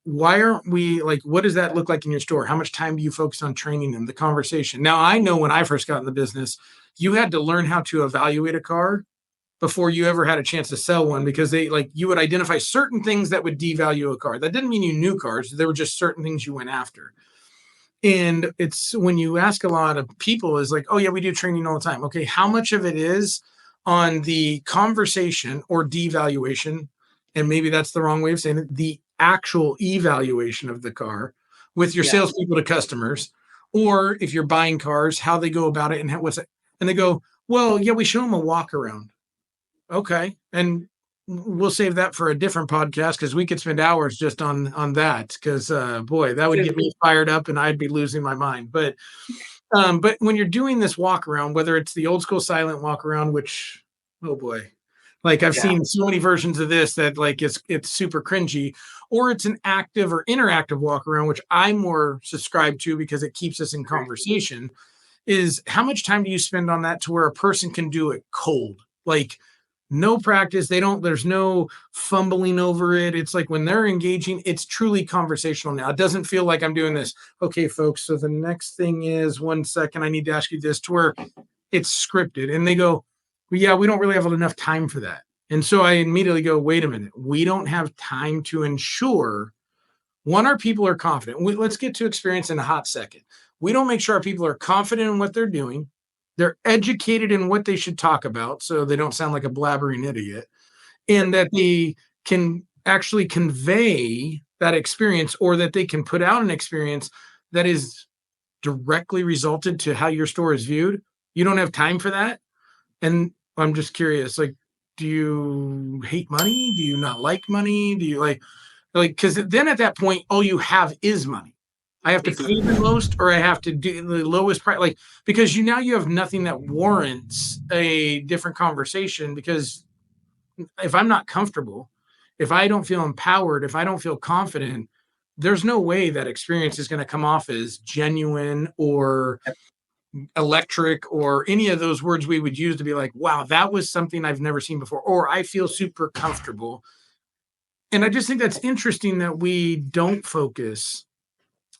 why aren't we, like, what does that look like in your store? How much time do you focus on training them, the conversation? Now, I know when I first got in the business, you had to learn how to evaluate a car before you ever had a chance to sell one, because you would identify certain things that would devalue a car. That didn't mean you knew cars. There were just certain things you went after. And it's when you ask a lot of people is like, oh yeah, we do training all the time. Okay, how much of it is on the conversation or devaluation? And maybe that's the wrong way of saying it, the actual evaluation of the car with your salespeople to customers, or if you're buying cars, how they go about it and what's it. And they go, well, yeah, we show them a walk around. Okay. And we'll save that for a different podcast, because we could spend hours just on that. Because boy, that would get me fired up and I'd be losing my mind. But when you're doing this walk around, whether it's the old school silent walk around, which, oh boy, like I've seen so many versions of this that like it's super cringy, or it's an active or interactive walk around, which I more subscribe to because it keeps us in conversation, is how much time do you spend on that to where a person can do it cold? Like no practice. There's no fumbling over it. It's like when they're engaging, it's truly conversational now. It doesn't feel like I'm doing this. Okay, folks. So the next thing is 1 second. I need to ask you this, to where it's scripted. And they go, well, yeah, we don't really have enough time for that. And so I immediately go, wait a minute. We don't have time to ensure One, our people are confident. Let's get to experience in a hot second. We don't make sure our people are confident in what they're doing. They're educated in what they should talk about so they don't sound like a blabbering idiot, and that they can actually convey that experience, or that they can put out an experience that is directly resulted to how your store is viewed. You don't have time for that. And I'm just curious, like, do you hate money? Do you not like money? Do you because then at that point, all you have is money. I have to pay the most, or I have to do the lowest price, because now you have nothing that warrants a different conversation. Because if I'm not comfortable, if I don't feel empowered, if I don't feel confident, there's no way that experience is going to come off as genuine or electric, or any of those words we would use to be like, wow, that was something I've never seen before, or I feel super comfortable. And I just think that's interesting that we don't focus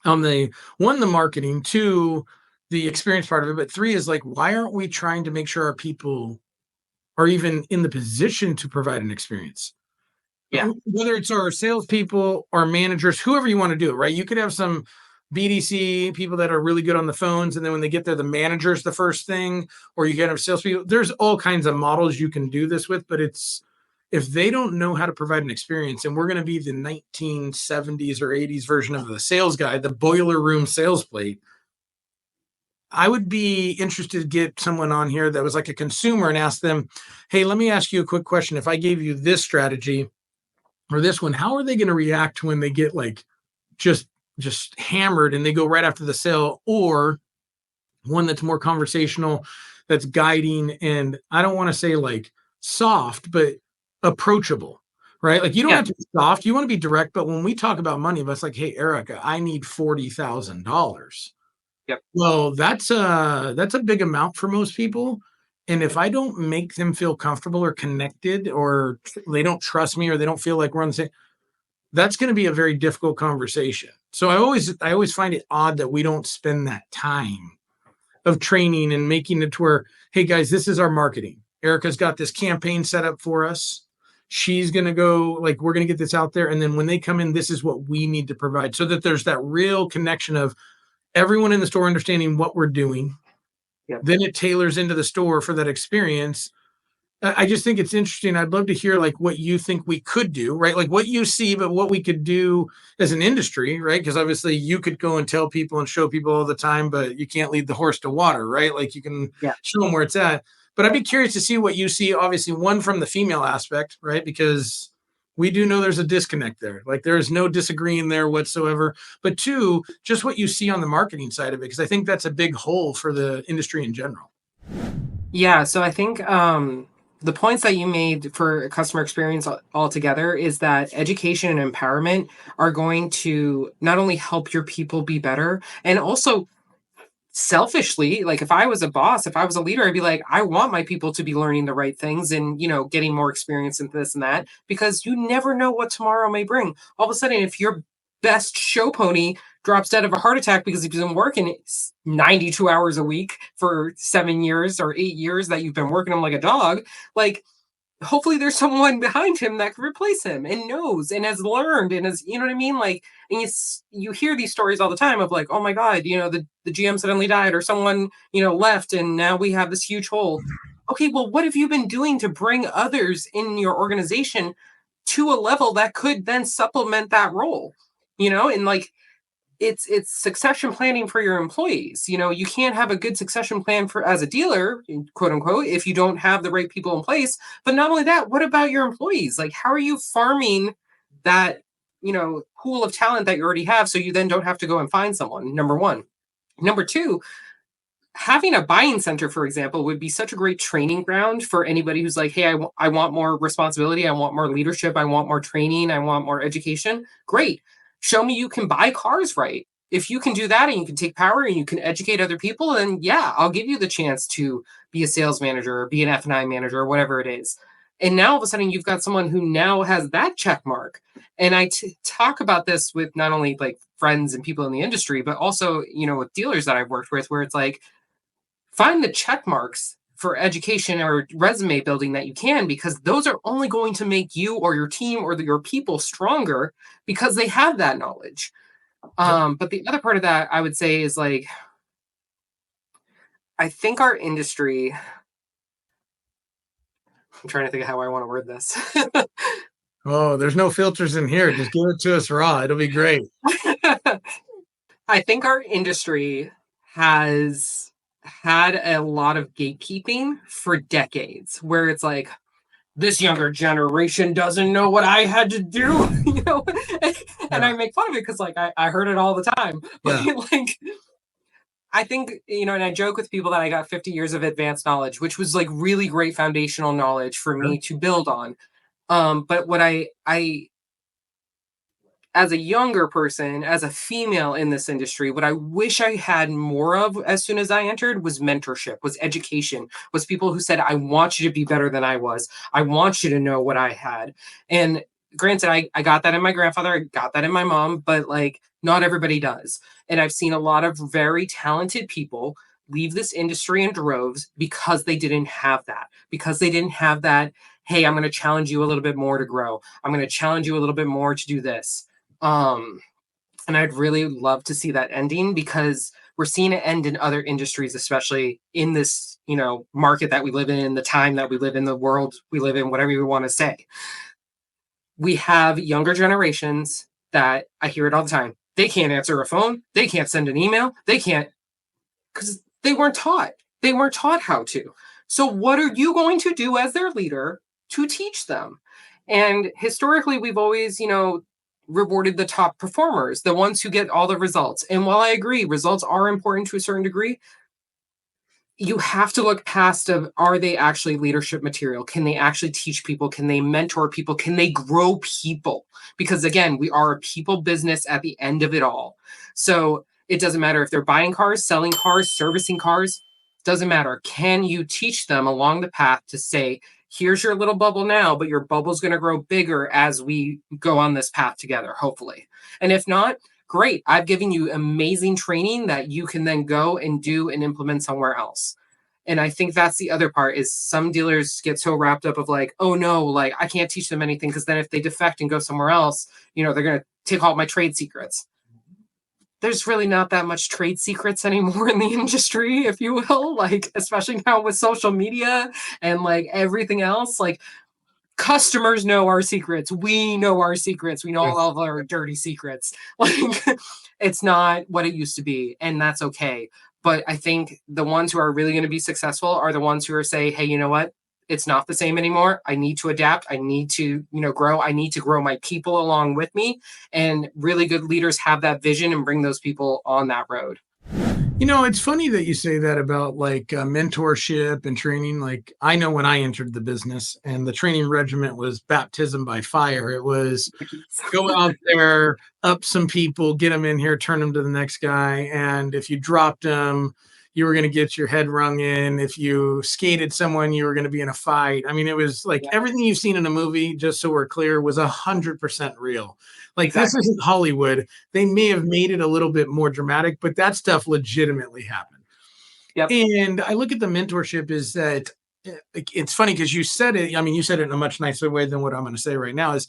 on the marketing, two, the experience part of it, but three is like, why aren't we trying to make sure our people are even in the position to provide an experience? Yeah. Whether it's our salespeople or managers, whoever you want to do it, right? You could have some BDC people that are really good on the phones, and then when they get there, the manager's the first thing, or you can have salespeople. There's all kinds of models you can do this with, but if they don't know how to provide an experience, and we're going to be the 1970s or 80s version of the sales guy, the boiler room sales plate, I would be interested to get someone on here that was like a consumer and ask them, hey, let me ask you a quick question. If I gave you this strategy or this one, how are they going to react when they get like just hammered and they go right after the sale, or one that's more conversational, that's guiding, and I don't want to say like soft, but approachable, right? Like, you don't have to be soft, you want to be direct. But when we talk about money, it's like, hey, Erica, I need $40,000. Yep. Well, that's a big amount for most people. And if I don't make them feel comfortable or connected, or they don't trust me, or they don't feel like we're on the same, that's going to be a very difficult conversation. So I always find it odd that we don't spend that time of training and making it to where, hey guys, this is our marketing. Erica's got this campaign set up for us. She's going to go, like, we're going to get this out there. And then when they come in, this is what we need to provide, so that there's that real connection of everyone in the store understanding what we're doing. Yep. Then it tailors into the store for that experience. I just think it's interesting. I'd love to hear like what you think we could do, right? Like what you see, but what we could do as an industry, right? Because obviously you could go and tell people and show people all the time, but you can't lead the horse to water, right? Like you can show them where it's at. But I'd be curious to see what you see. Obviously, one, from the female aspect, right? Because we do know there's a disconnect there. Like there is no disagreeing there whatsoever. But two, just what you see on the marketing side of it, because I think that's a big hole for the industry in general. Yeah. So I think the points that you made for customer experience altogether is that education and empowerment are going to not only help your people be better, and also selfishly, like if I was a boss, if I was a leader, I'd be like, I want my people to be learning the right things and, getting more experience in this and that, because you never know what tomorrow may bring. All of a sudden, if your best show pony drops dead of a heart attack because he's been working 92 hours a week for 7 years or 8 years that you've been working him like a dog, like, hopefully there's someone behind him that can replace him and knows and has learned and has, you know what I mean? Like, and you hear these stories all the time of like, oh my God, the GM suddenly died, or someone, left, and now we have this huge hole. Okay, well, what have you been doing to bring others in your organization to a level that could then supplement that role? And like, it's succession planning for your employees. You can't have a good succession plan for as a dealer, quote unquote, if you don't have the right people in place. But not only that, what about your employees? Like, how are you farming that, pool of talent that you already have, so you then don't have to go and find someone? Number one. Number two, having a buying center, for example, would be such a great training ground for anybody who's like, hey, I want more responsibility. I want more leadership. I want more training. I want more education. Great. Show me you can buy cars right. If you can do that and you can take power and you can educate other people, then yeah, I'll give you the chance to be a sales manager or be an F&I manager or whatever it is. And now all of a sudden you've got someone who now has that check mark. And I talk about this with not only like friends and people in the industry, but also, with dealers that I've worked with, where it's like, find the check marks for education or resume building that you can, because those are only going to make you or your team or your people stronger because they have that knowledge. But the other part of that I would say is like, I think our industry, I'm trying to think of how I want to word this. Oh, there's no filters in here. Just give it to us raw. It'll be great. I think our industry has had a lot of gatekeeping for decades, where it's like, this younger generation doesn't know what I had to do, you know? And I make fun of it because like I heard it all the time. But like, I think, you know, and I joke with people that I got 50 years of advanced knowledge, which was like really great foundational knowledge for me to build on. But what I as a younger person, as a female in this industry, what I wish I had more of as soon as I entered was mentorship, was education, was people who said, I want you to be better than I was. I want you to know what I had. And granted, I got that in my grandfather, I got that in my mom, but like not everybody does. And I've seen a lot of very talented people leave this industry in droves because they didn't have that, because they didn't have that, hey, I'm going to challenge you a little bit more to grow. I'm going to challenge you a little bit more to do this. And I'd really love to see that ending, because we're seeing it end in other industries, especially in this, you know, market that we live in, the time that we live in, the world we live in, whatever you want to say. We have younger generations that I hear it all the time. They can't answer a phone. They can't send an email. They can't, because they weren't taught. They weren't taught how to. So what are you going to do as their leader to teach them? And historically, we've always, you know, rewarded the top performers, the ones who get all the results. And while I agree, results are important to a certain degree, you have to look past of, are they actually leadership material? Can they actually teach people? Can they mentor people? Can they grow people? Because again, we are a people business at the end of it all. So it doesn't matter if they're buying cars, selling cars, servicing cars, doesn't matter. Can you teach them along the path to say, here's your little bubble now, but your bubble's going to grow bigger as we go on this path together, hopefully. And if not, great. I've given you amazing training that you can then go and do and implement somewhere else. And I think that's the other part, is some dealers get so wrapped up of like, oh no, like I can't teach them anything, because then if they defect and go somewhere else, you know, they're going to take all my trade secrets. There's really not that much trade secrets anymore in the industry, if you will, like, especially now with social media and like everything else, like customers know our secrets. We know our secrets. We know all of our dirty secrets. Like, it's not what it used to be, and that's okay. But I think the ones who are really going to be successful are the ones who are say, hey, you know what? It's not the same anymore. I need to adapt. I need to, you know, grow. I need to grow my people along with me. And really good leaders have that vision and bring those people on that road. You know, it's funny that you say that about like mentorship and training. Like, I know when I entered the business and the training regiment was baptism by fire. It was go out there, up some people, get them in here, turn them to the next guy. And if you dropped them, you were going to get your head rung in. If you skated someone, you were going to be in a fight. I mean, it was like everything you've seen in a movie, just so we're clear, was 100% real. Like, this isn't Hollywood. They may have made it a little bit more dramatic, but that stuff legitimately happened. Yep. And I look at the mentorship is that it's funny because you said it. I mean, you said it in a much nicer way than what I'm going to say right now is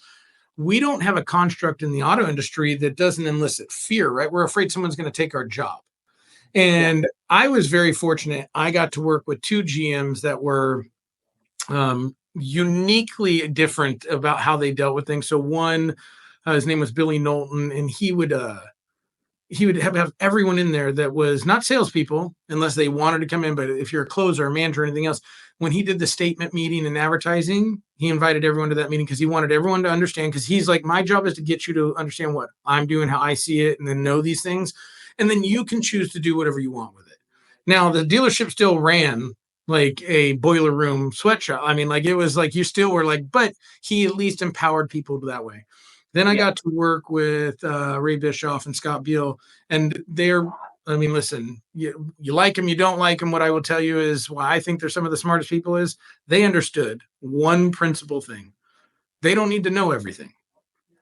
we don't have a construct in the auto industry that doesn't elicit fear, right? We're afraid someone's going to take our job. And I was very fortunate. I got to work with two GMs that were uniquely different about how they dealt with things. So one, his name was Billy Knowlton, and he would have everyone in there that was not salespeople unless they wanted to come in. But if you're a closer, a manager, or anything else, when he did the statement meeting and advertising, he invited everyone to that meeting because he wanted everyone to understand, because he's like, my job is to get you to understand what I'm doing, how I see it, and then know these things. And then you can choose to do whatever you want with it. Now, the dealership still ran like a boiler room sweatshop. I mean, like, it was like, you still were like, but he at least empowered people that way. Then I got to work with Ray Bischoff and Scott Beal, and I mean, listen, you like them, you don't like them. What I will tell you is why I think they're some of the smartest people is they understood one principal thing. They don't need to know everything.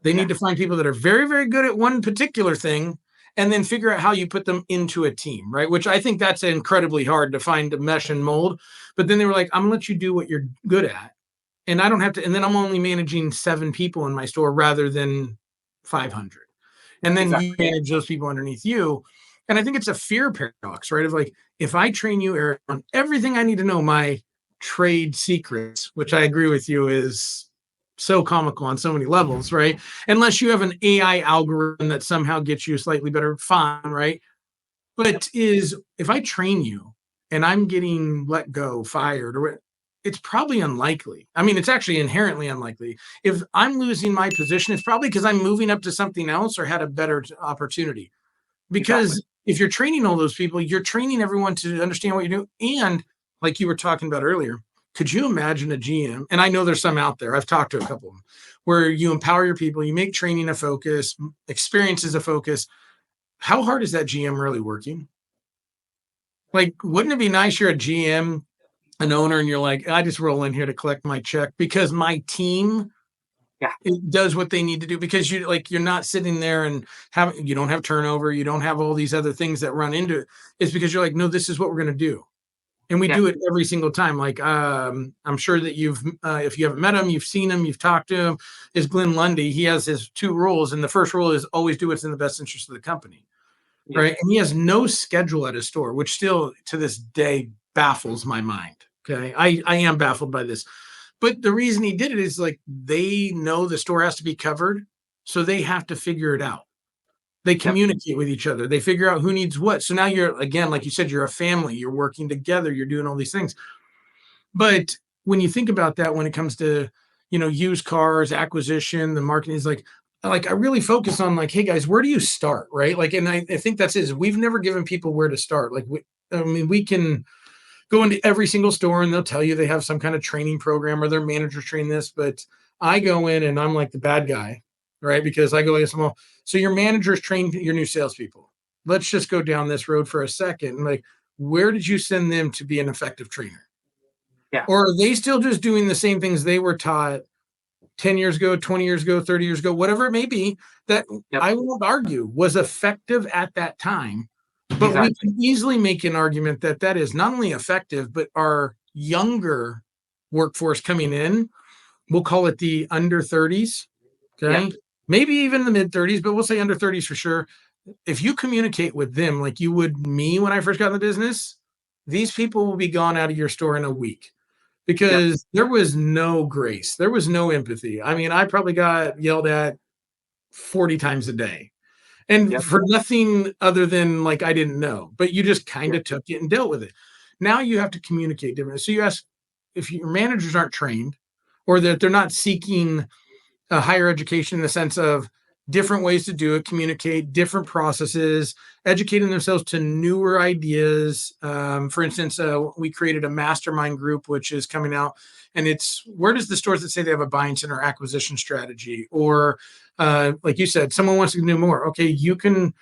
They need to find people that are very, very good at one particular thing and then figure out how you put them into a team, right? Which I think that's incredibly hard to find a mesh and mold. But then they were like, I'm gonna let you do what you're good at. And I don't have to, and then I'm only managing 7 people in my store rather than 500. And then you Exactly. manage those people underneath you. And I think it's a fear paradox, right? Of like, if I train you, Eric, on everything I need to know, my trade secrets, which I agree with you is so comical on so many levels, right? Unless you have an AI algorithm that somehow gets you slightly better, fine, right? But is if I train you and I'm getting let go, fired, or it's probably unlikely. I mean, it's actually inherently unlikely. If I'm losing my position, it's probably because I'm moving up to something else or had a better opportunity. Exactly. Because if you're training all those people, you're training everyone to understand what you're doing. And like you were talking about earlier, could you imagine a GM? And I know there's some out there, I've talked to a couple of them, where you empower your people, you make training a focus, experiences a focus. How hard is that GM really working? Like, wouldn't it be nice you're a GM, an owner, and you're like, I just roll in here to collect my check because my team Yeah. it does what they need to do, because you're not sitting there and you don't have turnover, you don't have all these other things that run into it. It's because you're like, no, this is what we're going to do. And we Yeah. do it every single time. Like, I'm sure that if you haven't met him, you've seen him, you've talked to him, is Glenn Lundy. He has his 2 rules. And the first rule is always do what's in the best interest of the company. Yeah. Right. And he has no schedule at his store, which still to this day baffles my mind. Okay. I am baffled by this. But the reason he did it is like they know the store has to be covered. So they have to figure it out. They Yep. communicate with each other. They figure out who needs what. So now you're, again, like you said, you're a family, you're working together, you're doing all these things. But when you think about that, when it comes to, used cars, acquisition, the marketing is like I really focus on like, hey guys, where do you start? Right. Like, and I think that's it. We've never given people where to start. Like, we can go into every single store and they'll tell you they have some kind of training program or their managers train this, but I go in and I'm like the bad guy, right? Because I go like, well, so your managers train your new salespeople. Let's just go down this road for a second. And like, where did you send them to be an effective trainer? Yeah. Or are they still just doing the same things they were taught 10 years ago, 20 years ago, 30 years ago, whatever it may be, that Yep. I won't argue was effective at that time. But Exactly. we can easily make an argument that is not only effective, but our younger workforce coming in, we'll call it the under 30s. Okay. Yeah. Maybe even the mid 30s, but we'll say under 30s for sure. If you communicate with them like you would me when I first got in the business, these people will be gone out of your store in a week, Yep. because there was no grace. There was no empathy. I mean, I probably got yelled at 40 times a day. And Yep. for nothing other than like I didn't know, but you just kind of took it and dealt with it. Now you have to communicate differently. So you ask if your managers aren't trained, or that they're not seeking a higher education in the sense of different ways to do it, communicate different processes, educating themselves to newer ideas. For instance, we created a mastermind group, which is coming out, and it's where does the stores that say they have a buying center acquisition strategy, or like you said, someone wants to do more. Okay, you can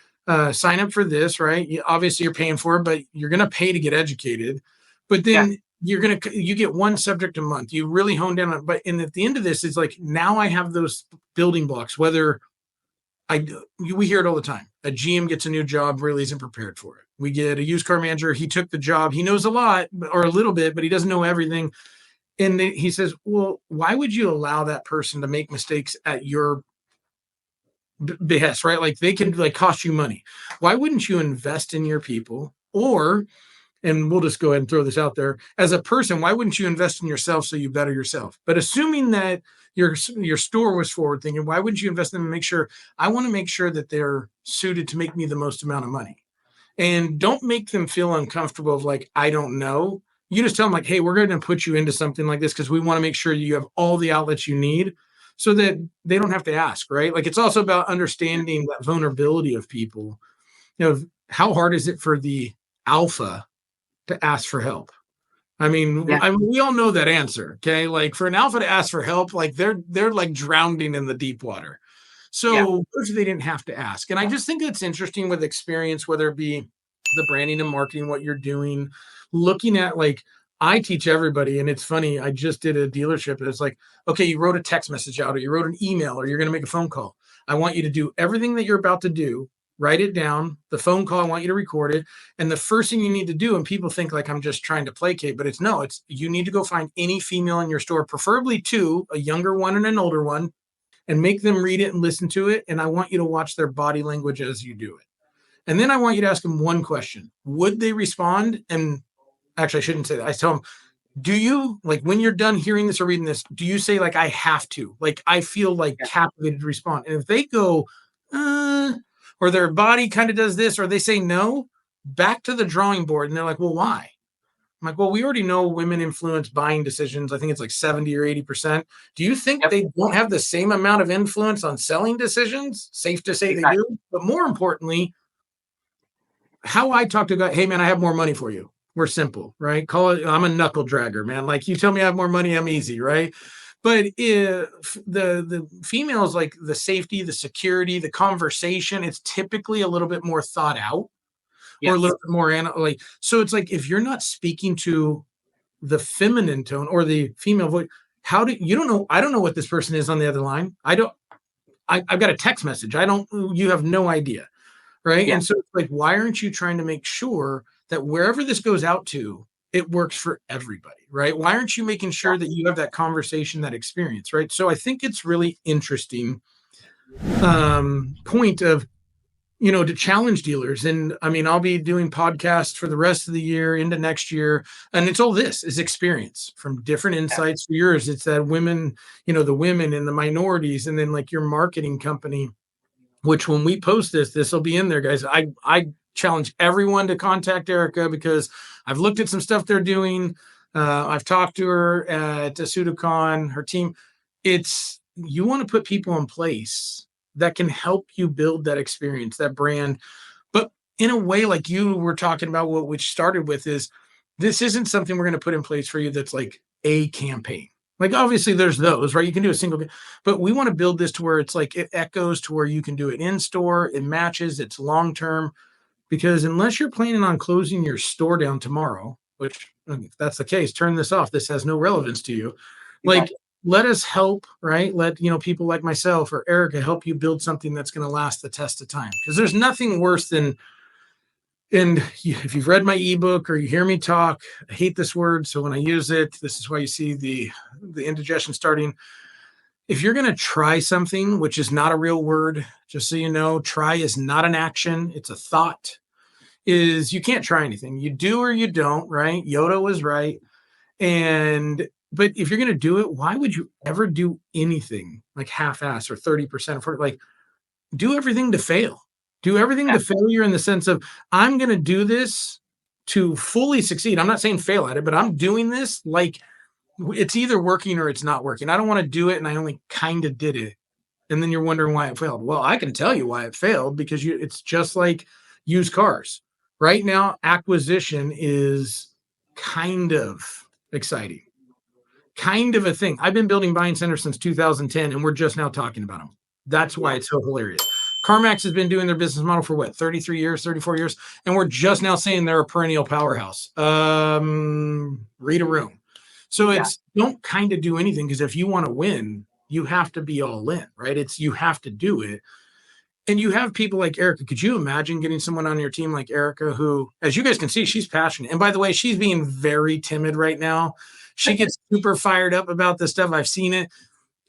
sign up for this, right? Obviously, you're paying for it, but you're going to pay to get educated. But then you get one subject a month. You really hone down on it. But at the end of this, it's like now I have those building blocks. Whether we hear it all the time. A GM gets a new job, really isn't prepared for it. We get a used car manager. He took the job. He knows a lot or a little bit, but he doesn't know everything. And he says, well, why would you allow that person to make mistakes at your behest, right? Like they can like cost you money. Why wouldn't you invest in your people? Or, and we'll just go ahead and throw this out there, as a person, why wouldn't you invest in yourself so you better yourself? But assuming that your store was forward thinking, why wouldn't you invest in them and make sure, I want to make sure that they're suited to make me the most amount of money? And don't make them feel uncomfortable of like, I don't know. You just tell them like, hey, we're going to put you into something like this because we want to make sure you have all the outlets you need so that they don't have to ask, right? Like it's also about understanding that vulnerability of people. How hard is it for the alpha to ask for help? I mean, we all know that answer. Okay. Like for an alpha to ask for help, like they're like drowning in the deep water. So they didn't have to ask. And I just think it's interesting with experience, whether it be the branding and marketing, what you're doing, looking at like, I teach everybody. And it's funny. I just did a dealership. And it's like, okay, you wrote a text message out, or you wrote an email, or you're going to make a phone call. I want you to do everything that you're about to do write it down. The phone call, I want you to record it. And the first thing you need to do, and people think like I'm just trying to placate, but it's you need to go find any female in your store, preferably two, a younger one and an older one, and make them read it and listen to it. And I want you to watch their body language as you do it. And then I want you to ask them one question. Would they respond? And actually, I shouldn't say that. I tell them, do you, like, when you're done hearing this or reading this, do you say, like, I have to? Like, I feel like captivated to respond. And if they go, or their body kind of does this, or they say no, back to the drawing board. And they're like, well, why? I'm like, well, we already know women influence buying decisions. I think it's like 70 or 80%. Do you think they don't have the same amount of influence on selling decisions? Safe to say they do. But more importantly, how I talk to a guy, hey, man, I have more money for you. We're simple, right? Call it, I'm a knuckle dragger, man. Like, you tell me I have more money, I'm easy, right? But if the females, like the safety, the security, the conversation, it's typically a little bit more thought out or a little bit more like. So it's like, if you're not speaking to the feminine tone or the female voice, you don't know? I don't know what this person is on the other line. I've got a text message. You have no idea. Right. Yeah. And so it's like, why aren't you trying to make sure that wherever this goes out to, it works for everybody? Right. Why aren't you making sure that you have that conversation, that experience? Right. So I think it's really interesting point of, to challenge dealers. And I mean, I'll be doing podcasts for the rest of the year into next year. And it's all this is experience from different insights for yours. It's that women, the women and the minorities, and then like your marketing company, which when we post this will be in there, guys. I challenge everyone to contact Erica because I've looked at some stuff they're doing. I've talked to her at SudoCon, her team. You want to put people in place that can help you build that experience, that brand. But in a way, like you were talking about, which started with is, this isn't something we're going to put in place for you that's like a campaign. Like, obviously there's those, right? You can do a single, but we want to build this to where it's like, it echoes to where you can do it in store, it matches, it's long-term, because unless you're planning on closing your store down tomorrow, which if that's the case, turn this off. This has no relevance to you. Like, let us help, right? Let, people like myself or Erica help you build something that's going to last the test of time. Because there's nothing worse than, and if you've read my ebook or you hear me talk, I hate this word. So when I use it, this is why you see the indigestion starting. If you're going to try something, which is not a real word, just so you know, try is not an action. It's a thought. Is you can't try anything. You do or you don't, right? Yoda was right. But if you're going to do it, why would you ever do anything like half-ass or 30% or like do everything to fail? Do everything to failure in the sense of, I'm going to do this to fully succeed. I'm not saying fail at it, but I'm doing this like it's either working or it's not working. I don't want to do it and I only kind of did it. And then you're wondering why it failed. Well, I can tell you why it failed, because it's just like used cars. Right now, acquisition is kind of exciting, kind of a thing. I've been building buying centers since 2010, and we're just now talking about them. That's why it's so hilarious. CarMax has been doing their business model for 33 years, 34 years, and we're just now saying they're a perennial powerhouse. Read a room. So don't kind of do anything, because if you want to win, you have to be all in, right? You have to do it. And you have people like Erica. Could you imagine getting someone on your team like Erica, who, as you guys can see, she's passionate. And by the way, she's being very timid right now. She gets super fired up about this stuff. I've seen it.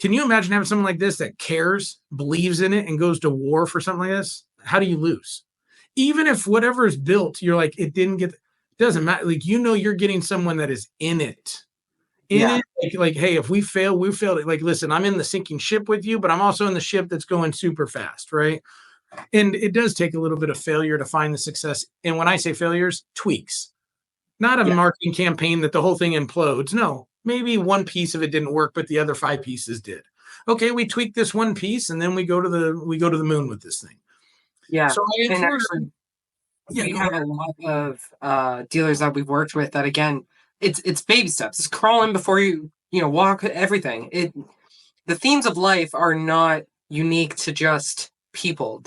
Can you imagine having someone like this that cares, believes in it, and goes to war for something like this? How do you lose? Even if whatever is built, you're like, it doesn't matter. Like, you're getting someone that is in it. Like, hey, if we fail, we failed. Like, listen, I'm in the sinking ship with you, but I'm also in the ship that's going super fast, right? And it does take a little bit of failure to find the success. And when I say failures, tweaks. Not a marketing campaign that the whole thing implodes. No, maybe one piece of it didn't work, but the other 5 pieces did. Okay, we tweaked this one piece, and then we go to the moon with this thing. Yeah. So and actually, we have a lot of dealers that we've worked with that, again, it's baby steps. It's crawling before you walk. Everything. The themes of life are not unique to just people.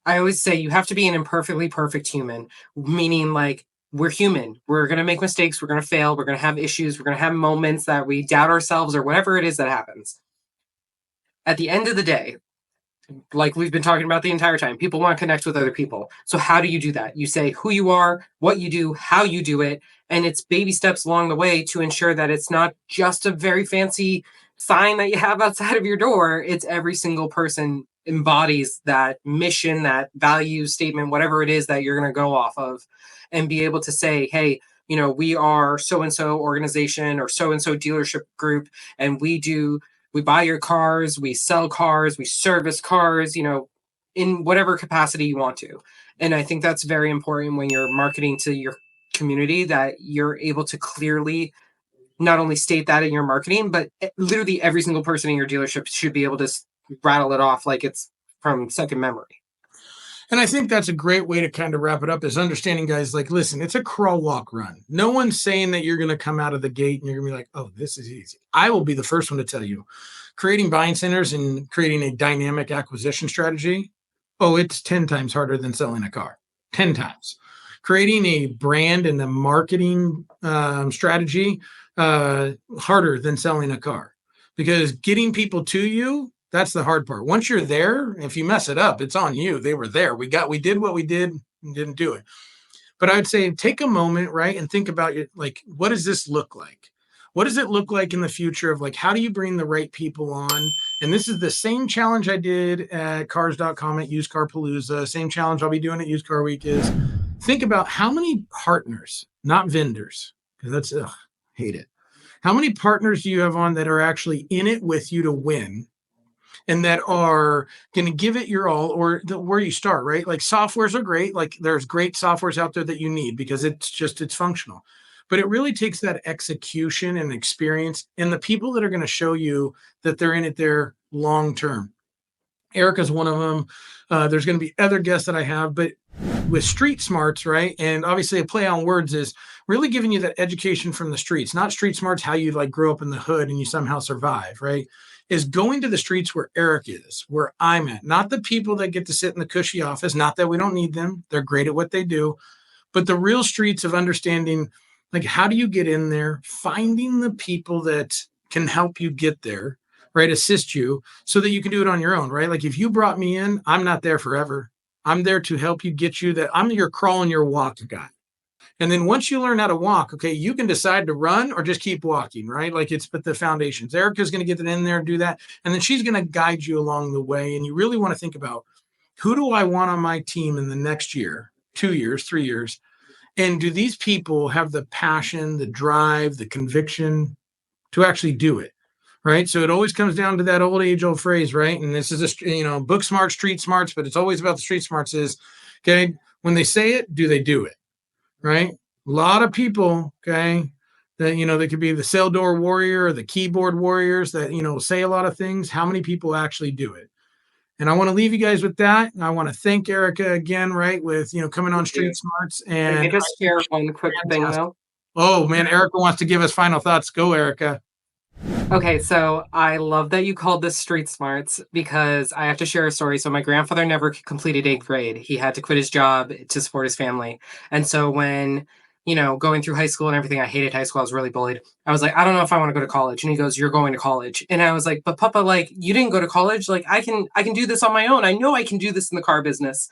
I always say you have to be an imperfectly perfect human, meaning like, we're human. We're going to make mistakes. We're going to fail. We're going to have issues. We're going to have moments that we doubt ourselves or whatever it is that happens. At the end of the day, like we've been talking about the entire time, people want to connect with other people. So how do you do that? You say who you are, what you do, how you do it, and it's baby steps along the way to ensure that it's not just a very fancy sign that you have outside of your door. It's every single person embodies that mission, that value statement, whatever it is that you're going to go off of, and be able to say, hey, we are so and so organization or so and so dealership group, and we buy your cars, we sell cars, we service cars, in whatever capacity you want to. And I think that's very important when you're marketing to your community, that you're able to clearly not only state that in your marketing, but literally every single person in your dealership should be able to rattle it off like it's from second memory. And I think that's a great way to kind of wrap it up, is understanding, guys, like, listen, it's a crawl, walk, run. No one's saying that you're going to come out of the gate and you're going to be like, oh, this is easy. I will be the first one to tell you, creating buying centers and creating a dynamic acquisition strategy, oh, it's 10 times harder than selling a car, 10 times. Creating a brand and a marketing strategy, harder than selling a car, because getting people to you, that's the hard part. Once you're there, if you mess it up, it's on you. They were there. We did what we did and didn't do it. But I would say take a moment, right, and think about it. Like, what does this look like? What does it look like in the future of, like, how do you bring the right people on? And this is the same challenge I did at cars.com at Used Car Palooza. Same challenge I'll be doing at Used Car Week is think about how many partners, not vendors, because that's, hate it. How many partners do you have on that are actually in it with you to win, and that are going to give it your all, or where you start, right? Like, softwares are great. Like, there's great softwares out there that you need because it's functional. But it really takes that execution and experience and the people that are going to show you that they're in it there long term. Erica's one of them. There's going to be other guests that I have, but with street smarts, right? And obviously a play on words is really giving you that education from the streets, not street smarts, how you like grow up in the hood and you somehow survive, right? Is going to the streets where Eric is, where I'm at, not the people that get to sit in the cushy office, not that we don't need them. They're great at what they do, but the real streets of understanding, like, how do you get in there, finding the people that can help you get there, right? Assist you so that you can do it on your own, right? Like, if you brought me in, I'm not there forever. I'm there to help you get you that. I'm your crawl and your walk guy. And then once you learn how to walk, okay, you can decide to run or just keep walking, right? Like, it's but the foundations. Erica's going to get it in there and do that. And then she's going to guide you along the way. And you really want to think about, who do I want on my team in the next year, 2 years, 3 years? And do these people have the passion, the drive, the conviction to actually do it? Right. So it always comes down to that old age-old phrase, right? And this is book smart, street smarts, but it's always about the street smarts is, okay, when they say it, do they do it? Right? A lot of people, okay, that, they could be the cell door warrior or the keyboard warriors that, say a lot of things. How many people actually do it? And I want to leave you guys with that. And I want to thank Erica again, right, with, coming on Street Smarts. And I just share one quick thing, though. Oh, man, Erica wants to give us final thoughts. Go, Erica. Okay, so I love that you called this Street Smarts, because I have to share a story. So my grandfather never completed 8th grade. He had to quit his job to support his family. And so when, going through high school and everything, I hated high school. I was really bullied. I was like, I don't know if I want to go to college. And he goes, you're going to college. And I was like, but Papa, like, you didn't go to college. Like, I can do this on my own. I know I can do this in the car business.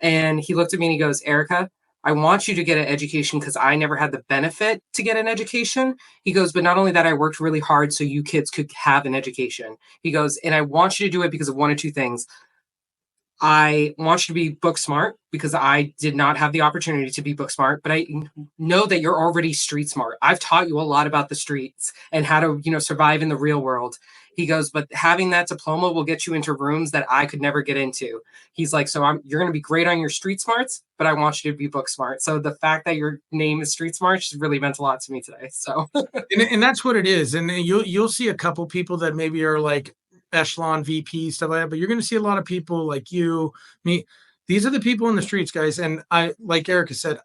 And he looked at me and he goes, Erica, I want you to get an education because I never had the benefit to get an education. He goes, but not only that, I worked really hard so you kids could have an education. He goes, and I want you to do it because of one of two things. I want you to be book smart because I did not have the opportunity to be book smart, but I know that you're already street smart. I've taught you a lot about the streets and how to, survive in the real world. He goes, but having that diploma will get you into rooms that I could never get into. He's like, so you're going to be great on your street smarts, but I want you to be book smart. So the fact that your name is Street Smarts really meant a lot to me today. So, and that's what it is. And you'll see a couple people that maybe are like echelon VP stuff like that, but you're going to see a lot of people like you, me. These are the people in the streets, guys. And I, like Erica said,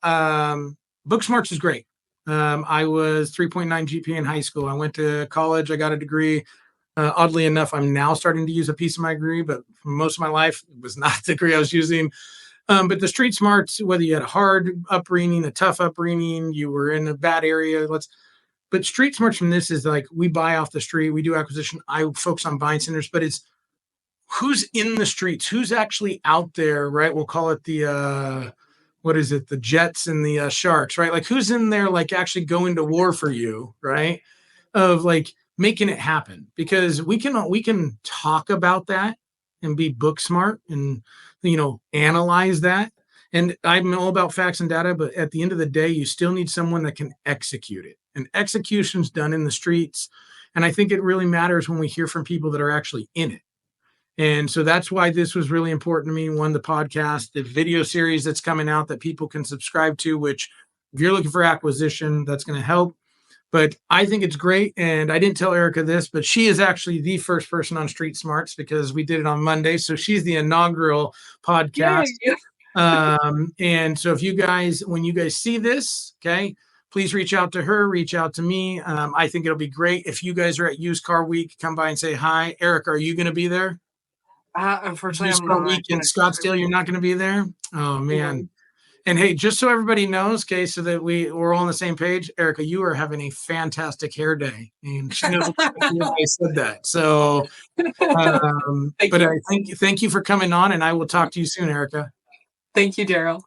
book smarts is great. I was 3.9 GPA in high school. I went to college. I got a degree. Oddly enough, I'm now starting to use a piece of my degree, but for most of my life, it was not the degree I was using. But the street smarts, whether you had a hard upbringing, a tough upbringing, you were in a bad area, but street smarts from this is like, we buy off the street, we do acquisition. I focus on buying centers, but it's who's in the streets, who's actually out there, right? We'll call it the what is it, the Jets and the Sharks, right? Like who's in there, like actually going to war for you, right? Of like making it happen, because we can talk about that and be book smart and analyze that. And I'm all about facts and data, but at the end of the day, you still need someone that can execute it. And execution's done in the streets. And I think it really matters when we hear from people that are actually in it. And so that's why this was really important to me. One, the podcast, the video series that's coming out that people can subscribe to, which if you're looking for acquisition, that's going to help. But I think it's great. And I didn't tell Erica this, but she is actually the first person on Street Smarts because we did it on Monday. So she's the inaugural podcast. Yay. And so if you guys, when you guys see this, okay, please reach out to her, reach out to me. I think it'll be great. If you guys are at Used Car Week, come by and say hi. Erica, are you going to be there? Unfortunately, Used I'm Car not. Week in Scottsdale, you're not going to be there? Oh, man. And hey, just so everybody knows, okay, so that we're all on the same page, Erica, you are having a fantastic hair day. And she knows I said that. So, but thank you for coming on, and I will talk to you soon, Erica. Thank you, Darrell.